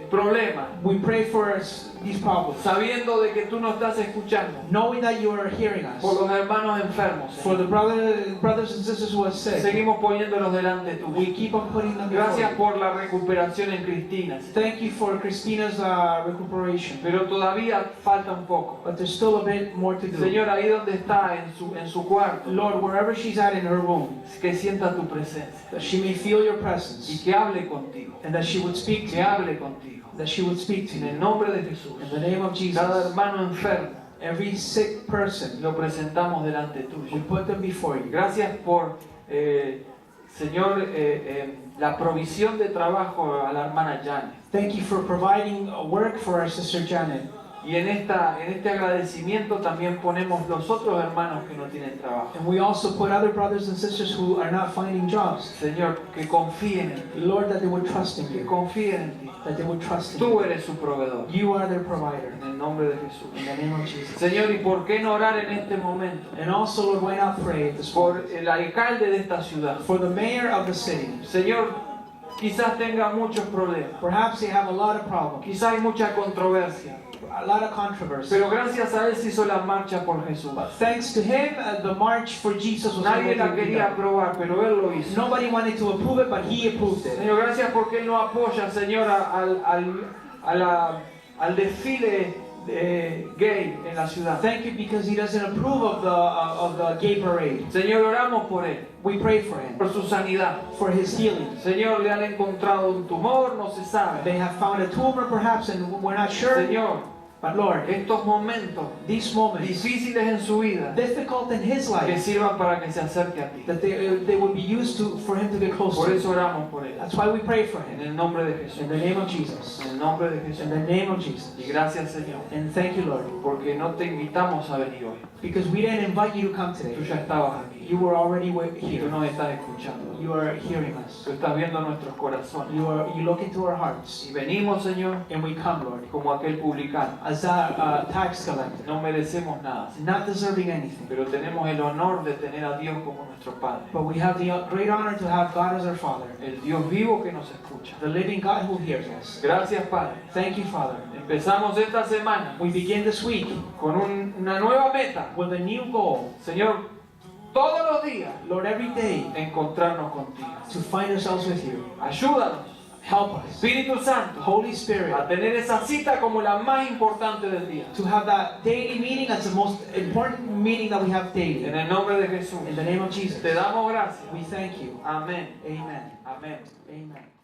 problemas, we pray for these problems, sabiendo de que tú nos estás escuchando, knowing that you are hearing us. por los hermanos enfermos, For Señor. the brothers and sisters who are sick, Seguimos poniéndolos delante we tuyo. keep on putting them before Gracias you. por la recuperación en Cristina, Señor. Thank you for Christina's recuperation. Pero todavía falta un poco. But there's still a bit more to do. Señor, ahí donde está, en su cuarto, Lord, wherever she's at in her room, que sienta tu presencia that she may feel your y presence, que hable contigo, and that she would speak to que you, hable contigo. that she would speak to En el you. nombre de Jesús, In the name of cada Jesus, hermano enfermo every sick person, lo presentamos delante we tuyo. put them before you. Gracias por, Señor, la provisión de trabajo a la hermana Janet. Thank you for providing work for our sister Janet. Y en este agradecimiento también ponemos los otros hermanos que no tienen trabajo. And we also put other brothers and sisters who are not finding jobs. Señor, que confíen en ti, Lord, that they would trust in que you, confíen en ti. that they would trust in Tú you. eres su proveedor. You are their provider. En el nombre de Jesús. In the name of Jesus. Señor, ¿y por qué no orar en este momento And also, Lord, why not pray this por morning el alcalde de esta ciudad? for the mayor of the city? Señor, quizás tenga muchos problemas, Perhaps they have a lot of problems, quizás hay mucha controversia, a lot of controversy. pero gracias a él se hizo la marcha por Jesús. Thanks to him, the march for Jesus was Nadie able la to be quería done. aprobar, pero él lo hizo. Nobody wanted to approve it, but he approved it. Señor, gracias porque él no apoya, Señor, al desfile gay en la ciudad. Thank you because he doesn't approve of the gay parade. Señor, oramos por él, We pray for him, por su sanidad. for his healing. Señor, le han encontrado un tumor, no se sabe. They have found a tumor perhaps and we're not sure. Señor, But Lord, estos momentos these moments, difíciles en su vida, difficult in his que life, sirvan para que se acerque a ti. that they would be used to for him to get close Por to. eso oramos por él. That's why we pray for En him. el nombre de Jesús. In the name of Jesus. En el nombre de In Jesús. the name of Jesus. Y gracias, Señor, And thank you, Lord, porque no te invitamos a venir hoy. because we didn't invite you to come Tú today. ya estabas aquí. You were already Y tú here. nos estás escuchando. You are hearing us. Tú estás viendo nuestros corazones. You look into our hearts, Y venimos, Señor, and we come, Lord, como aquel publicano. as a tax collector, No merecemos nada, not deserving anything, pero tenemos el honor de tener a Dios como nuestro Padre. but we have the great honor to have God as our Father, El Dios vivo que nos escucha. the living God who hears us. Gracias, Padre. Thank you, Father. Empezamos esta semana We begin this week con una nueva meta. with a new goal, Señor, todos los días Lord, every day encontrarnos contigo. to find ourselves with you. Ayúdanos, Help us, Espíritu Santo, Holy Spirit, a tener esa cita como la más importante del día. to have that daily meeting. That's the most important meeting that we have daily. En el nombre de Jesús. In the name of Jesus, Te damos gracias. we thank you. Amén. Amen. Amén. Amen.